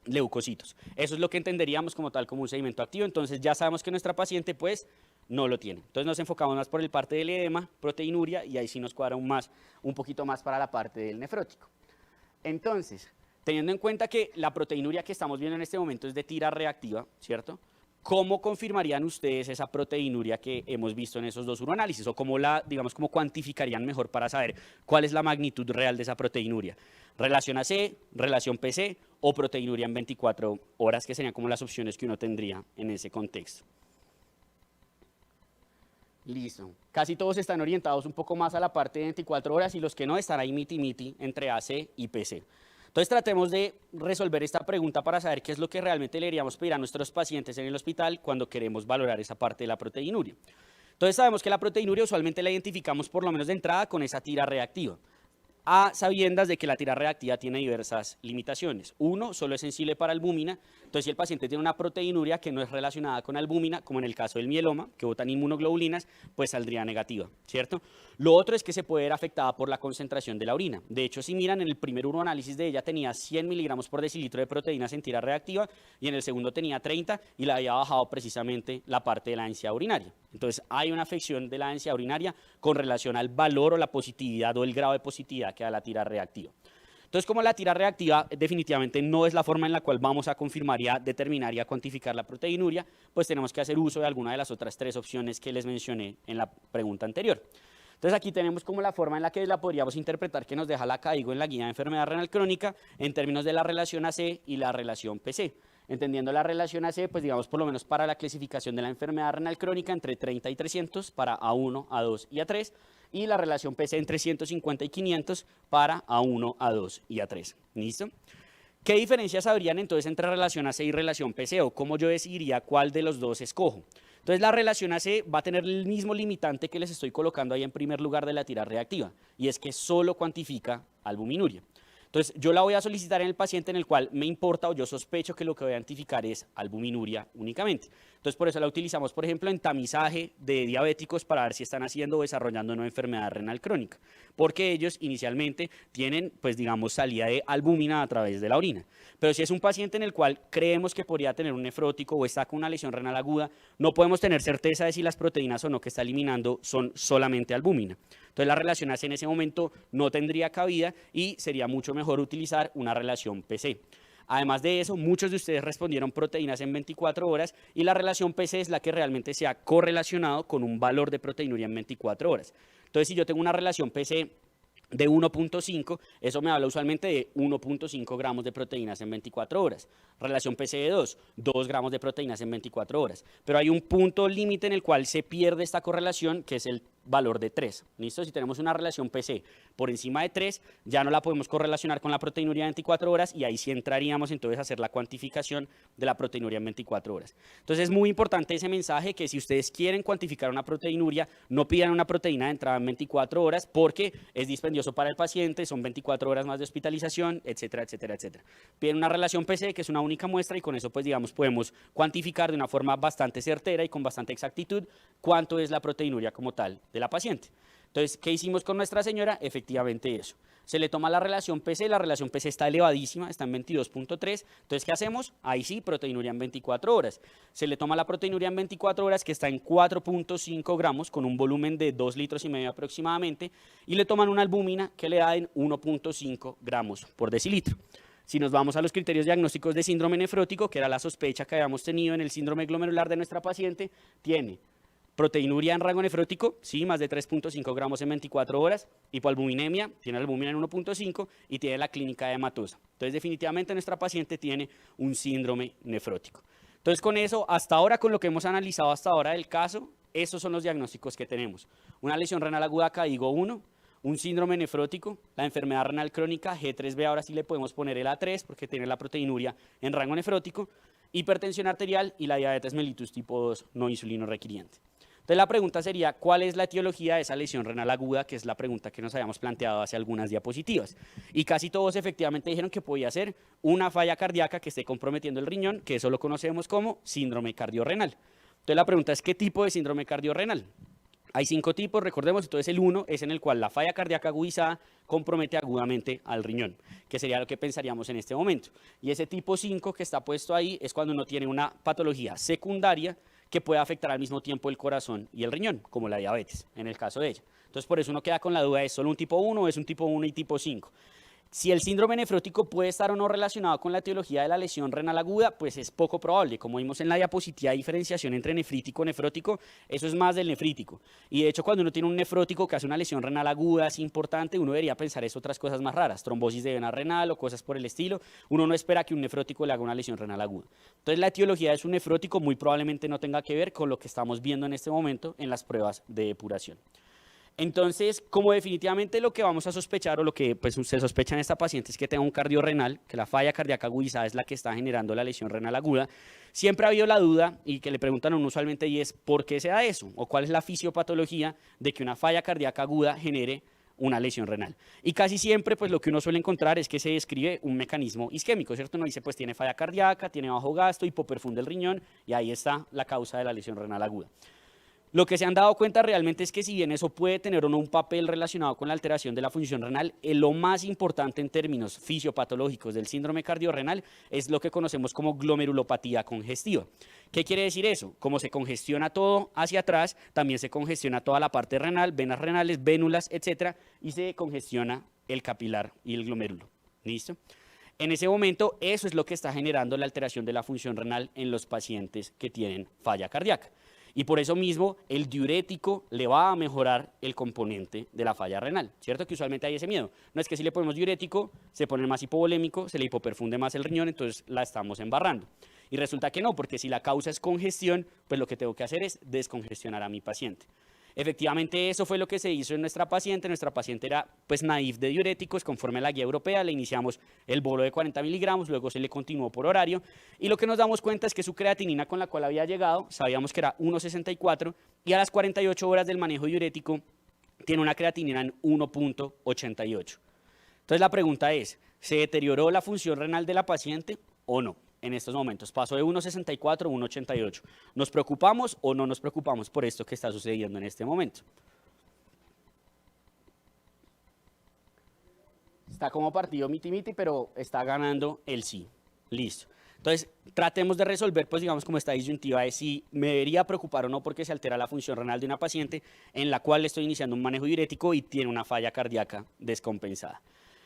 leucocitos. Eso es lo que entenderíamos como tal como un sedimento activo. Entonces ya sabemos que nuestra paciente pues no lo tiene. Entonces nos enfocamos más por el parte del edema, proteinuria, y ahí sí nos cuadra un poquito más para la parte del nefrótico. Entonces, teniendo en cuenta que la proteinuria que estamos viendo en este momento es de tira reactiva, ¿cierto? ¿cómo confirmarían ustedes esa proteinuria que hemos visto en esos dos uroanálisis? O cómo la, digamos, cómo cuantificarían mejor para saber cuál es la magnitud real de esa proteinuria. Relación AC, relación PC o proteinuria en 24 horas, que serían como las opciones que uno tendría en ese contexto. Listo. Casi todos están orientados un poco más a la parte de 24 horas y los que no están ahí miti-miti entre AC y PC. Entonces tratemos de resolver esta pregunta para saber qué es lo que realmente le deberíamos pedir a nuestros pacientes en el hospital cuando queremos valorar esa parte de la proteinuria. Entonces sabemos que la proteinuria usualmente la identificamos por lo menos de entrada con esa tira reactiva, a sabiendas de que la tira reactiva tiene diversas limitaciones. Uno, solo es sensible para albúmina. Entonces, si el paciente tiene una proteinuria que no es relacionada con albúmina, como en el caso del mieloma, que botan inmunoglobulinas, pues saldría negativa, ¿cierto? Lo otro es que se puede ver afectada por la concentración de la orina. De hecho, si miran, en el primer uroanálisis de ella tenía 100 miligramos por decilitro de proteínas en tira reactiva y en el segundo tenía 30 y le había bajado precisamente la parte de la densidad urinaria. Entonces, hay una afección de la densidad urinaria con relación al valor o la positividad o el grado de positividad que da la tira reactiva. Entonces, como la tira reactiva definitivamente no es la forma en la cual vamos a confirmar y a determinar y a cuantificar la proteinuria, pues tenemos que hacer uso de alguna de las otras tres opciones que les mencioné en la pregunta anterior. Entonces, aquí tenemos como la forma en la que la podríamos interpretar que nos deja la CAIGO en la guía de enfermedad renal crónica en términos de la relación AC y la relación PC. Entendiendo la relación AC, pues digamos por lo menos para la clasificación de la enfermedad renal crónica entre 30 y 300 para A1, A2 y A3, y la relación PC entre 150 y 500 para A1, A2 y A3. ¿Listo? ¿Qué diferencias habrían entonces entre relación AC y relación PC? O cómo yo decidiría cuál de los dos escojo. Entonces la relación AC va a tener el mismo limitante que les estoy colocando ahí en primer lugar de la tira reactiva, y es que solo cuantifica albuminuria. Entonces, yo la voy a solicitar en el paciente en el cual me importa o yo sospecho que lo que voy a identificar es albuminuria únicamente. Entonces, por eso la utilizamos, por ejemplo, en tamizaje de diabéticos para ver si están haciendo o desarrollando una enfermedad renal crónica, porque ellos inicialmente tienen, pues digamos, salida de albúmina a través de la orina. Pero si es un paciente en el cual creemos que podría tener un nefrótico o está con una lesión renal aguda, no podemos tener certeza de si las proteínas o no que está eliminando son solamente albúmina. Entonces la relación AC en ese momento no tendría cabida y sería mucho mejor utilizar una relación PC. Además de eso, muchos de ustedes respondieron proteínas en 24 horas y la relación PC es la que realmente se ha correlacionado con un valor de proteinuria en 24 horas. Entonces, si yo tengo una relación PC de 1.5, eso me habla usualmente de 1.5 gramos de proteínas en 24 horas. Relación PC de 2 gramos de proteínas en 24 horas. Pero hay un punto límite en el cual se pierde esta correlación, que es el valor de 3. ¿Listo? Si tenemos una relación PC por encima de 3, ya no la podemos correlacionar con la proteinuria de 24 horas y ahí sí entraríamos entonces a hacer la cuantificación de la proteinuria en 24 horas. Entonces es muy importante ese mensaje que si ustedes quieren cuantificar una proteinuria, no pidan una proteína de entrada en 24 horas porque es dispendioso para el paciente, son 24 horas más de hospitalización, etcétera, etcétera, etcétera. Piden una relación PC que es una única muestra y con eso pues digamos podemos cuantificar de una forma bastante certera y con bastante exactitud cuánto es la proteinuria como tal de la paciente. Entonces, ¿qué hicimos con Nuestra Señora? Efectivamente eso. Se le toma la relación PC está elevadísima, está en 22.3. Entonces, ¿qué hacemos? Ahí sí, proteinuria en 24 horas. Se le toma la proteinuria en 24 horas, que está en 4.5 gramos, con un volumen de 2,5 litros aproximadamente, y le toman una albúmina que le da en 1.5 gramos por decilitro. Si nos vamos a los criterios diagnósticos de síndrome nefrótico, que era la sospecha que habíamos tenido en el síndrome glomerular de nuestra paciente, tiene proteinuria en rango nefrótico, sí, más de 3.5 gramos en 24 horas. Hipoalbuminemia, tiene albúmina en 1.5 y tiene la clínica de hematosa. Entonces, definitivamente nuestra paciente tiene un síndrome nefrótico. Entonces, con eso, hasta ahora, con lo que hemos analizado hasta ahora del caso, esos son los diagnósticos que tenemos. Una lesión renal aguda CAIGO 1, un síndrome nefrótico, la enfermedad renal crónica G3B, ahora sí le podemos poner el A3 porque tiene la proteinuria en rango nefrótico, hipertensión arterial y la diabetes mellitus tipo 2 no insulino requiriente. Entonces la pregunta sería, ¿cuál es la etiología de esa lesión renal aguda? Que es la pregunta que nos habíamos planteado hace algunas diapositivas. Y casi todos efectivamente dijeron que podía ser una falla cardíaca que esté comprometiendo el riñón, que eso lo conocemos como síndrome cardiorrenal. Entonces la pregunta es, ¿qué tipo de síndrome cardiorrenal? Hay 5 tipos, recordemos, entonces el 1 es en el cual la falla cardíaca agudizada compromete agudamente al riñón, que sería lo que pensaríamos en este momento. Y ese tipo 5 que está puesto ahí es cuando uno tiene una patología secundaria que puede afectar al mismo tiempo el corazón y el riñón, como la diabetes, en el caso de ella. Entonces, por eso uno queda con la duda, ¿es solo un tipo 1 o es un tipo 1 y tipo 5? Si el síndrome nefrótico puede estar o no relacionado con la etiología de la lesión renal aguda, pues es poco probable. Como vimos en la diapositiva, hay diferenciación entre nefrítico y nefrótico, eso es más del nefrítico. Y de hecho, cuando uno tiene un nefrótico que hace una lesión renal aguda, es importante, uno debería pensar es otras cosas más raras, trombosis de vena renal o cosas por el estilo. Uno no espera que un nefrótico le haga una lesión renal aguda. Entonces, la etiología de su nefrótico muy probablemente no tenga que ver con lo que estamos viendo en este momento en las pruebas de depuración. Entonces, como definitivamente lo que vamos a sospechar o lo que pues, se sospecha en esta paciente es que tenga un cardiorrenal, que la falla cardíaca agudizada es la que está generando la lesión renal aguda, siempre ha habido la duda y que le preguntan a uno usualmente y es ¿por qué se da eso? O ¿cuál es la fisiopatología de que una falla cardíaca aguda genere una lesión renal? Y casi siempre pues lo que uno suele encontrar es que se describe un mecanismo isquémico, ¿cierto? Uno dice pues tiene falla cardíaca, tiene bajo gasto, hipoperfusión del riñón y ahí está la causa de la lesión renal aguda. Lo que se han dado cuenta realmente es que si bien eso puede tener o no un papel relacionado con la alteración de la función renal, lo más importante en términos fisiopatológicos del síndrome cardiorrenal es lo que conocemos como glomerulopatía congestiva. ¿Qué quiere decir eso? Como se congestiona todo hacia atrás, también se congestiona toda la parte renal, venas renales, vénulas, etcétera, y se congestiona el capilar y el glomérulo. ¿Listo? En ese momento, eso es lo que está generando la alteración de la función renal en los pacientes que tienen falla cardíaca. Y por eso mismo el diurético le va a mejorar el componente de la falla renal, ¿cierto? Que usualmente hay ese miedo. No es que si le ponemos diurético, se pone más hipovolémico, se le hipoperfunde más el riñón, entonces la estamos embarrando. Y resulta que no, porque si la causa es congestión, pues lo que tengo que hacer es descongestionar a mi paciente. Efectivamente, eso fue lo que se hizo en nuestra paciente. Nuestra paciente era pues naïf de diuréticos, conforme a la guía europea. Le iniciamos el bolo de 40 miligramos, luego se le continuó por horario. Y lo que nos damos cuenta es que su creatinina con la cual había llegado, sabíamos que era 1,64 y a las 48 horas del manejo diurético tiene una creatinina en 1,88. Entonces la pregunta es, ¿se deterioró la función renal de la paciente o no? En estos momentos, pasó de 1,64 a 1,88. ¿Nos preocupamos o no nos preocupamos por esto que está sucediendo en este momento? Está como partido miti-miti, pero está ganando el sí. Listo. Entonces, tratemos de resolver, pues digamos, como esta disyuntiva de si me debería preocupar o no porque se altera la función renal de una paciente en la cual estoy iniciando un manejo diurético y tiene una falla cardíaca descompensada.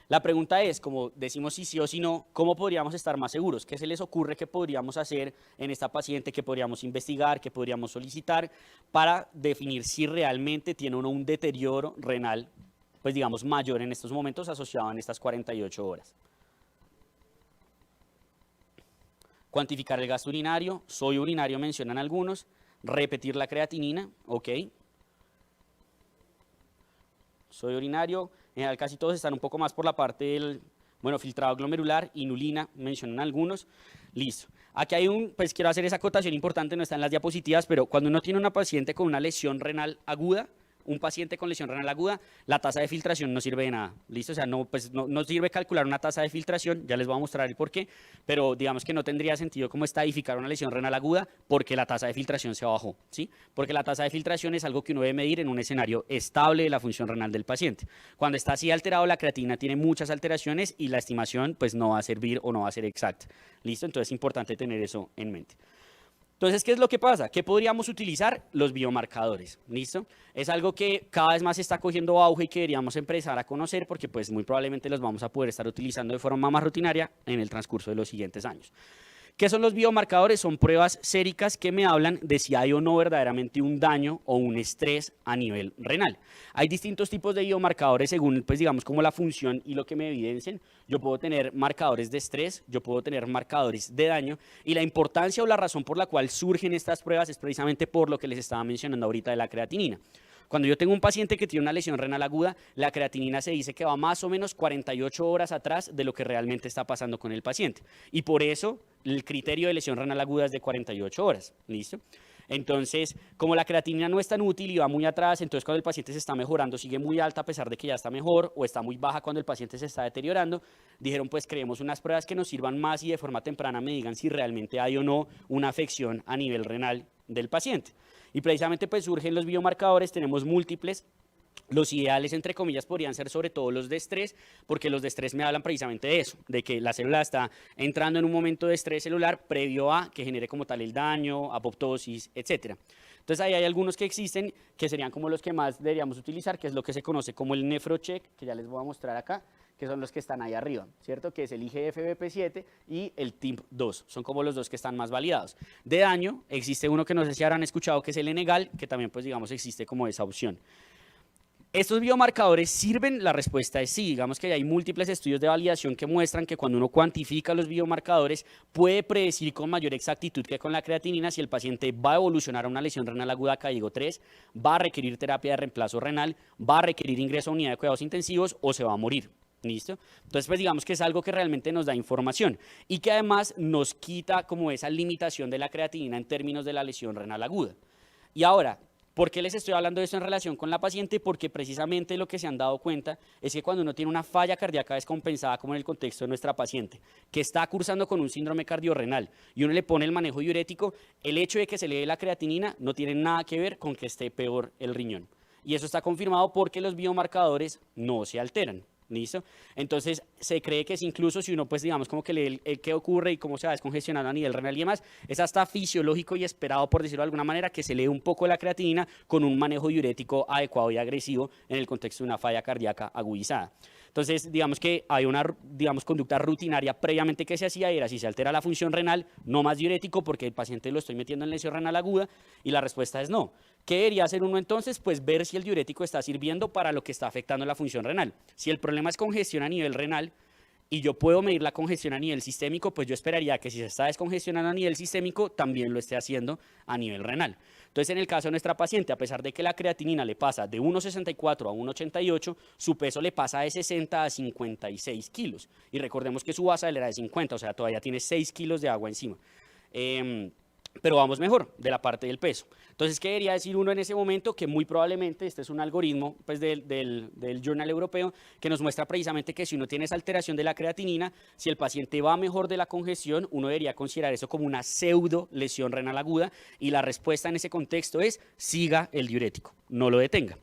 La pregunta es, como decimos si sí o si no, ¿cómo podríamos estar más seguros? ¿Qué se les ocurre que podríamos hacer en esta paciente, que podríamos investigar, que podríamos solicitar para definir si realmente tiene o no un deterioro renal, pues digamos, mayor en estos momentos asociado en estas 48 horas? Cuantificar el gasto urinario, soy urinario mencionan algunos, repetir la creatinina, ok. Soy urinario, en general casi todos están un poco más por la parte del, bueno, filtrado glomerular, inulina, mencionan algunos, listo. Aquí hay pues quiero hacer esa acotación importante, no está en las diapositivas, pero cuando uno tiene una paciente con una lesión renal aguda, un paciente con lesión renal aguda, la tasa de filtración no sirve de nada, ¿listo? O sea, no sirve calcular una tasa de filtración, ya les voy a mostrar el por qué, pero digamos que no tendría sentido como estadificar una lesión renal aguda porque la tasa de filtración se bajó, ¿sí? Porque la tasa de filtración es algo que uno debe medir en un escenario estable de la función renal del paciente. Cuando está así alterado, la creatina tiene muchas alteraciones y la estimación pues no va a servir o no va a ser exacta, ¿listo? Entonces es importante tener eso en mente. Entonces, ¿qué es lo que pasa? ¿Qué podríamos utilizar? Los biomarcadores, ¿listo? Es algo que cada vez más está cogiendo auge y que deberíamos empezar a conocer porque pues muy probablemente los vamos a poder estar utilizando de forma más rutinaria en el transcurso de los siguientes años. ¿Qué son los biomarcadores? Son pruebas séricas que me hablan de si hay o no verdaderamente un daño o un estrés a nivel renal. Hay distintos tipos de biomarcadores según, pues digamos, como la función y lo que me evidencien. Yo puedo tener marcadores de estrés, yo puedo tener marcadores de daño y la importancia o la razón por la cual surgen estas pruebas es precisamente por lo que les estaba mencionando ahorita de la creatinina. Cuando yo tengo un paciente que tiene una lesión renal aguda, la creatinina se dice que va más o menos 48 horas atrás de lo que realmente está pasando con el paciente. Y por eso el criterio de lesión renal aguda es de 48 horas. ¿Listo? Entonces, como la creatinina no es tan útil y va muy atrás, entonces cuando el paciente se está mejorando, sigue muy alta a pesar de que ya está mejor, o está muy baja cuando el paciente se está deteriorando, dijeron pues creemos unas pruebas que nos sirvan más y de forma temprana me digan si realmente hay o no una afección a nivel renal del paciente. Y precisamente pues surgen los biomarcadores, tenemos múltiples. Los ideales, entre comillas, podrían ser sobre todo los de estrés, porque los de estrés me hablan precisamente de eso, de que la célula está entrando en un momento de estrés celular previo a que genere como tal el daño, apoptosis, etc. Entonces ahí hay algunos que existen que serían como los que más deberíamos utilizar, que es lo que se conoce como el NephroCheck, que ya les voy a mostrar acá, que son los que están ahí arriba, ¿cierto? Que es el IGF-BP7 y el TIMP-2, son como los dos que están más validados. De daño, existe uno que no sé si habrán escuchado, que es el Enegal, que también pues digamos existe como esa opción. ¿Estos biomarcadores sirven? La respuesta es sí. Digamos que hay múltiples estudios de validación que muestran que cuando uno cuantifica los biomarcadores puede predecir con mayor exactitud que con la creatinina si el paciente va a evolucionar a una lesión renal aguda CAIGO 3, va a requerir terapia de reemplazo renal, va a requerir ingreso a unidad de cuidados intensivos o se va a morir. ¿Listo? Entonces, pues digamos que es algo que realmente nos da información y que además nos quita como esa limitación de la creatinina en términos de la lesión renal aguda. Y ahora, ¿por qué les estoy hablando de esto en relación con la paciente? Porque precisamente lo que se han dado cuenta es que cuando uno tiene una falla cardíaca descompensada, como en el contexto de nuestra paciente, que está cursando con un síndrome cardiorrenal y uno le pone el manejo diurético, el hecho de que se le dé la creatinina no tiene nada que ver con que esté peor el riñón. Y eso está confirmado porque los biomarcadores no se alteran. ¿Listo? Entonces se cree que es incluso si uno pues digamos como que lee qué ocurre y cómo se va descongestionando a nivel renal y demás, es hasta fisiológico y esperado por decirlo de alguna manera que se lee un poco la creatinina con un manejo diurético adecuado y agresivo en el contexto de una falla cardíaca agudizada. Entonces, digamos que hay una conducta rutinaria previamente que se hacía y era si se altera la función renal, no más diurético porque el paciente lo estoy metiendo en lesión renal aguda y la respuesta es no. ¿Qué debería hacer uno entonces? Pues ver si el diurético está sirviendo para lo que está afectando la función renal. Si el problema es congestión a nivel renal y yo puedo medir la congestión a nivel sistémico, pues yo esperaría que si se está descongestionando a nivel sistémico, también lo esté haciendo a nivel renal. Entonces, en el caso de nuestra paciente, a pesar de que la creatinina le pasa de 1,64 a 1,88, su peso le pasa de 60 a 56 kilos. Y recordemos que su basal era de 50, o sea, todavía tiene 6 kilos de agua encima. Pero vamos mejor de la parte del peso. Entonces, ¿qué debería decir uno en ese momento? Que muy probablemente este es un algoritmo pues, del Journal Europeo que nos muestra precisamente que si uno tiene esa alteración de la creatinina, si el paciente va mejor de la congestión, uno debería considerar eso como una pseudo lesión renal aguda y la respuesta en ese contexto es siga el diurético, no lo detenga.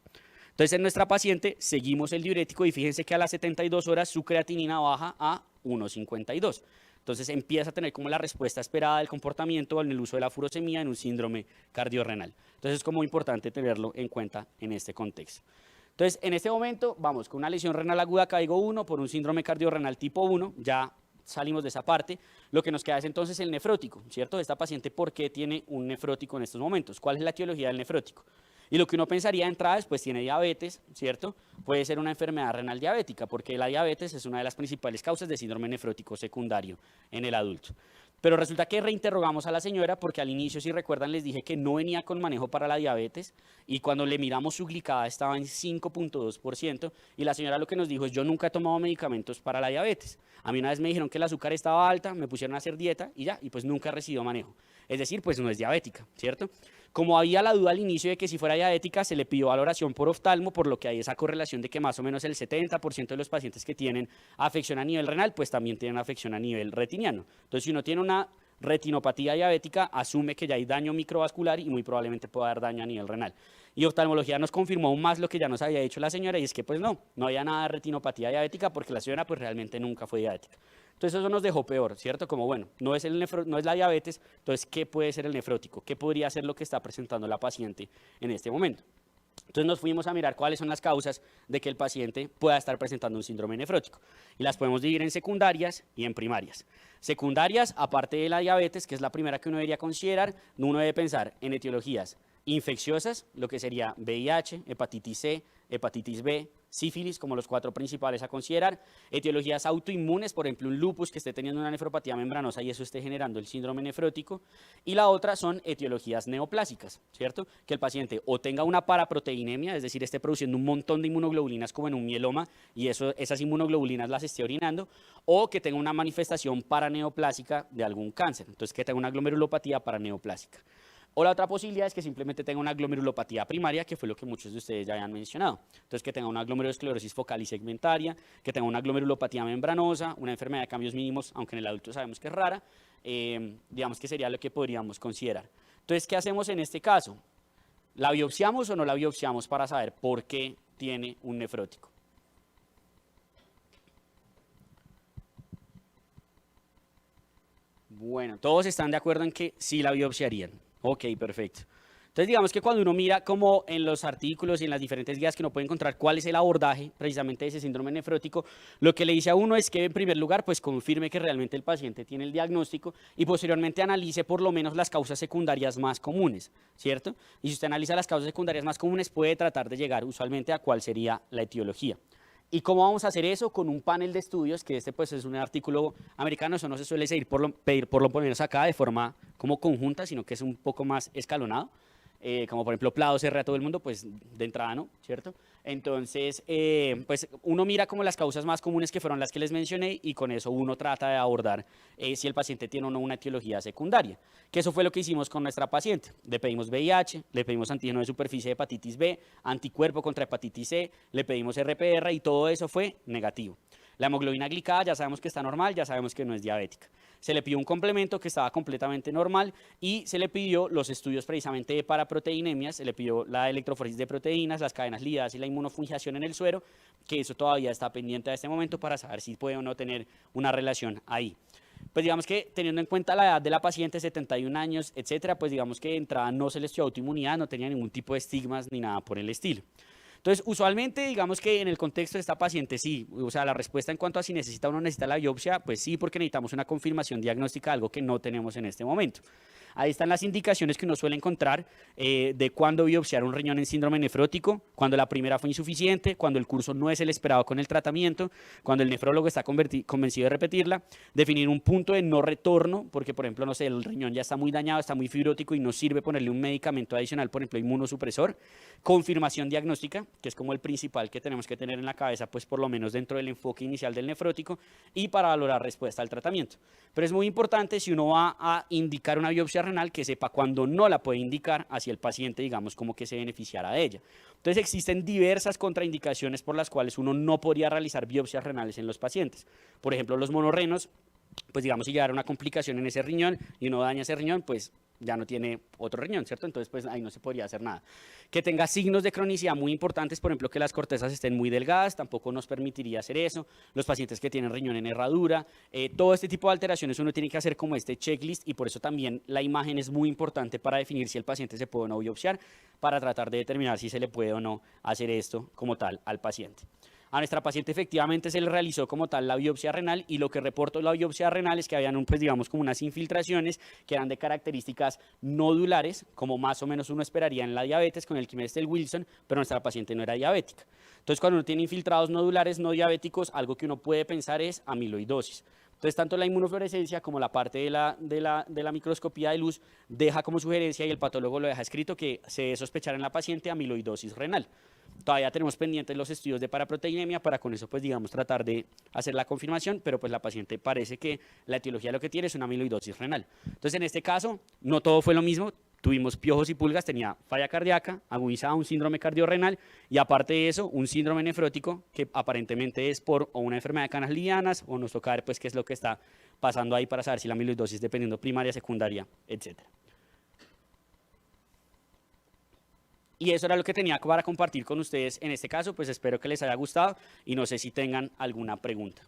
Entonces, en nuestra paciente seguimos el diurético y fíjense que a las 72 horas su creatinina baja a 1,52. Entonces empieza a tener como la respuesta esperada del comportamiento en el uso de la furosemía en un síndrome cardiorrenal. Entonces es como importante tenerlo en cuenta en este contexto. Entonces en este momento vamos con una lesión renal aguda CAIGO 1 por un síndrome cardiorrenal tipo 1, ya salimos de esa parte. Lo que nos queda es entonces el nefrótico, ¿cierto? Esta paciente, ¿por qué tiene un nefrótico en estos momentos? ¿Cuál es la etiología del nefrótico? Y lo que uno pensaría de entrada es, pues tiene diabetes, ¿cierto? Puede ser una enfermedad renal diabética, porque la diabetes es una de las principales causas de síndrome nefrótico secundario en el adulto. Pero resulta que reinterrogamos a la señora porque al inicio, si recuerdan, les dije que no venía con manejo para la diabetes y cuando le miramos su glicada estaba en 5,2% y la señora lo que nos dijo es yo nunca he tomado medicamentos para la diabetes. A mí una vez me dijeron que el azúcar estaba alta, me pusieron a hacer dieta y ya, y pues nunca he recibido manejo. Es decir, pues no es diabética, ¿cierto? Como había la duda al inicio de que si fuera diabética, se le pidió valoración por oftalmo, por lo que hay esa correlación de que más o menos el 70% de los pacientes que tienen afección a nivel renal, pues también tienen afección a nivel retiniano. Entonces, si uno tiene una retinopatía diabética, asume que ya hay daño microvascular y muy probablemente pueda dar daño a nivel renal. Y oftalmología nos confirmó aún más lo que ya nos había dicho la señora, y es que pues no había nada de retinopatía diabética porque la señora pues realmente nunca fue diabética. Entonces eso nos dejó peor, ¿cierto? Como bueno, no es la diabetes, entonces ¿qué puede ser el nefrótico? ¿Qué podría ser lo que está presentando la paciente en este momento? Entonces nos fuimos a mirar cuáles son las causas de que el paciente pueda estar presentando un síndrome nefrótico. Y las podemos dividir en secundarias y en primarias. Secundarias, aparte de la diabetes, que es la primera que uno debería considerar, uno debe pensar en etiologías infecciosas, lo que sería VIH, hepatitis C, hepatitis B, sífilis como los 4 principales a considerar, etiologías autoinmunes, por ejemplo un lupus que esté teniendo una nefropatía membranosa y eso esté generando el síndrome nefrótico, y la otra son etiologías neoplásicas, ¿cierto? Que el paciente o tenga una paraproteinemia, es decir, esté produciendo un montón de inmunoglobulinas como en un mieloma y esas inmunoglobulinas las esté orinando, o que tenga una manifestación paraneoplásica de algún cáncer, entonces que tenga una glomerulopatía paraneoplásica. O la otra posibilidad es que simplemente tenga una glomerulopatía primaria, que fue lo que muchos de ustedes ya habían mencionado. Entonces, que tenga una glomerulosclerosis focal y segmentaria, que tenga una glomerulopatía membranosa, una enfermedad de cambios mínimos, aunque en el adulto sabemos que es rara, digamos que sería lo que podríamos considerar. Entonces, ¿qué hacemos en este caso? ¿La biopsiamos o no la biopsiamos para saber por qué tiene un nefrótico? Bueno, todos están de acuerdo en que sí la biopsiarían. Ok, perfecto. Entonces, digamos que cuando uno mira como en los artículos y en las diferentes guías que uno puede encontrar cuál es el abordaje precisamente de ese síndrome nefrótico, lo que le dice a uno es que en primer lugar, pues confirme que realmente el paciente tiene el diagnóstico y posteriormente analice por lo menos las causas secundarias más comunes, ¿cierto? Y si usted analiza las causas secundarias más comunes, puede tratar de llegar usualmente a cuál sería la etiología. ¿Y cómo vamos a hacer eso? Con un panel de estudios, que este pues es un artículo americano, eso no se suele pedir por lo menos acá de forma como conjunta, sino que es un poco más escalonado. Como por ejemplo Plado cerré a todo el mundo, pues de entrada no, ¿cierto? Entonces, pues uno mira como las causas más comunes que fueron las que les mencioné y con eso uno trata de abordar si el paciente tiene o no una etiología secundaria, que eso fue lo que hicimos con nuestra paciente. Le pedimos VIH, le pedimos antígeno de superficie de hepatitis B, anticuerpo contra hepatitis C, le pedimos RPR y todo eso fue negativo. La hemoglobina glicada ya sabemos que está normal, ya sabemos que no es diabética. Se le pidió un complemento que estaba completamente normal y se le pidió los estudios precisamente de paraproteinemias, se le pidió la electroforesis de proteínas, las cadenas ligadas y la inmunofungiación en el suero, que eso todavía está pendiente a este momento para saber si puede o no tener una relación ahí. Pues digamos que teniendo en cuenta la edad de la paciente, 71 años, etcétera, pues digamos que de entrada no se le estudió autoinmunidad, no tenía ningún tipo de estigmas ni nada por el estilo. Entonces, usualmente, digamos que en el contexto de esta paciente, sí, o sea, la respuesta en cuanto a si necesita o no necesita la biopsia, pues sí, porque necesitamos una confirmación diagnóstica, algo que no tenemos en este momento. Ahí están las indicaciones que uno suele encontrar de cuándo biopsiar un riñón en síndrome nefrótico, cuando la primera fue insuficiente, cuando el curso no es el esperado con el tratamiento, cuando el nefrólogo está convencido de repetirla, definir un punto de no retorno, porque por ejemplo, no sé, el riñón ya está muy dañado, está muy fibrótico y no sirve ponerle un medicamento adicional, por ejemplo, inmunosupresor, confirmación diagnóstica, que es como el principal que tenemos que tener en la cabeza, pues por lo menos dentro del enfoque inicial del nefrótico, y para valorar respuesta al tratamiento. Pero es muy importante si uno va a indicar una biopsia renal que sepa cuándo no la puede indicar hacia el paciente, digamos, como que se beneficiara de ella. Entonces existen diversas contraindicaciones por las cuales uno no podría realizar biopsias renales en los pacientes. Por ejemplo, los monorrenos, pues digamos, si llegara una complicación en ese riñón y uno daña ese riñón, pues ya no tiene otro riñón, ¿cierto? Entonces, pues ahí no se podría hacer nada. Que tenga signos de cronicidad muy importantes, por ejemplo, que las cortezas estén muy delgadas, tampoco nos permitiría hacer eso. Los pacientes que tienen riñón en herradura, todo este tipo de alteraciones uno tiene que hacer como este checklist y por eso también la imagen es muy importante para definir si el paciente se puede o no biopsiar, para tratar de determinar si se le puede o no hacer esto como tal al paciente. A nuestra paciente efectivamente se le realizó como tal la biopsia renal y lo que reportó la biopsia renal es que habían, pues digamos, como unas infiltraciones que eran de características nodulares, como más o menos uno esperaría en la diabetes con el Quimestel Wilson, pero nuestra paciente no era diabética. Entonces, cuando uno tiene infiltrados nodulares no diabéticos, algo que uno puede pensar es amiloidosis. Entonces, tanto la inmunofluorescencia como la parte de la microscopía de luz deja como sugerencia y el patólogo lo deja escrito que se debe sospechar en la paciente amiloidosis renal. Todavía tenemos pendientes los estudios de paraproteinemia para con eso, pues digamos, tratar de hacer la confirmación, pero pues la paciente parece que la etiología lo que tiene es una amiloidosis renal. Entonces, en este caso, no todo fue lo mismo. Tuvimos piojos y pulgas, tenía falla cardíaca, agudizada un síndrome cardiorrenal y aparte de eso, un síndrome nefrótico que aparentemente es por o una enfermedad de canas livianas o nos toca ver pues qué es lo que está pasando ahí para saber si la amiloidosis dependiendo primaria, secundaria, etcétera. Y eso era lo que tenía para compartir con ustedes en este caso, pues espero que les haya gustado y no sé si tengan alguna pregunta.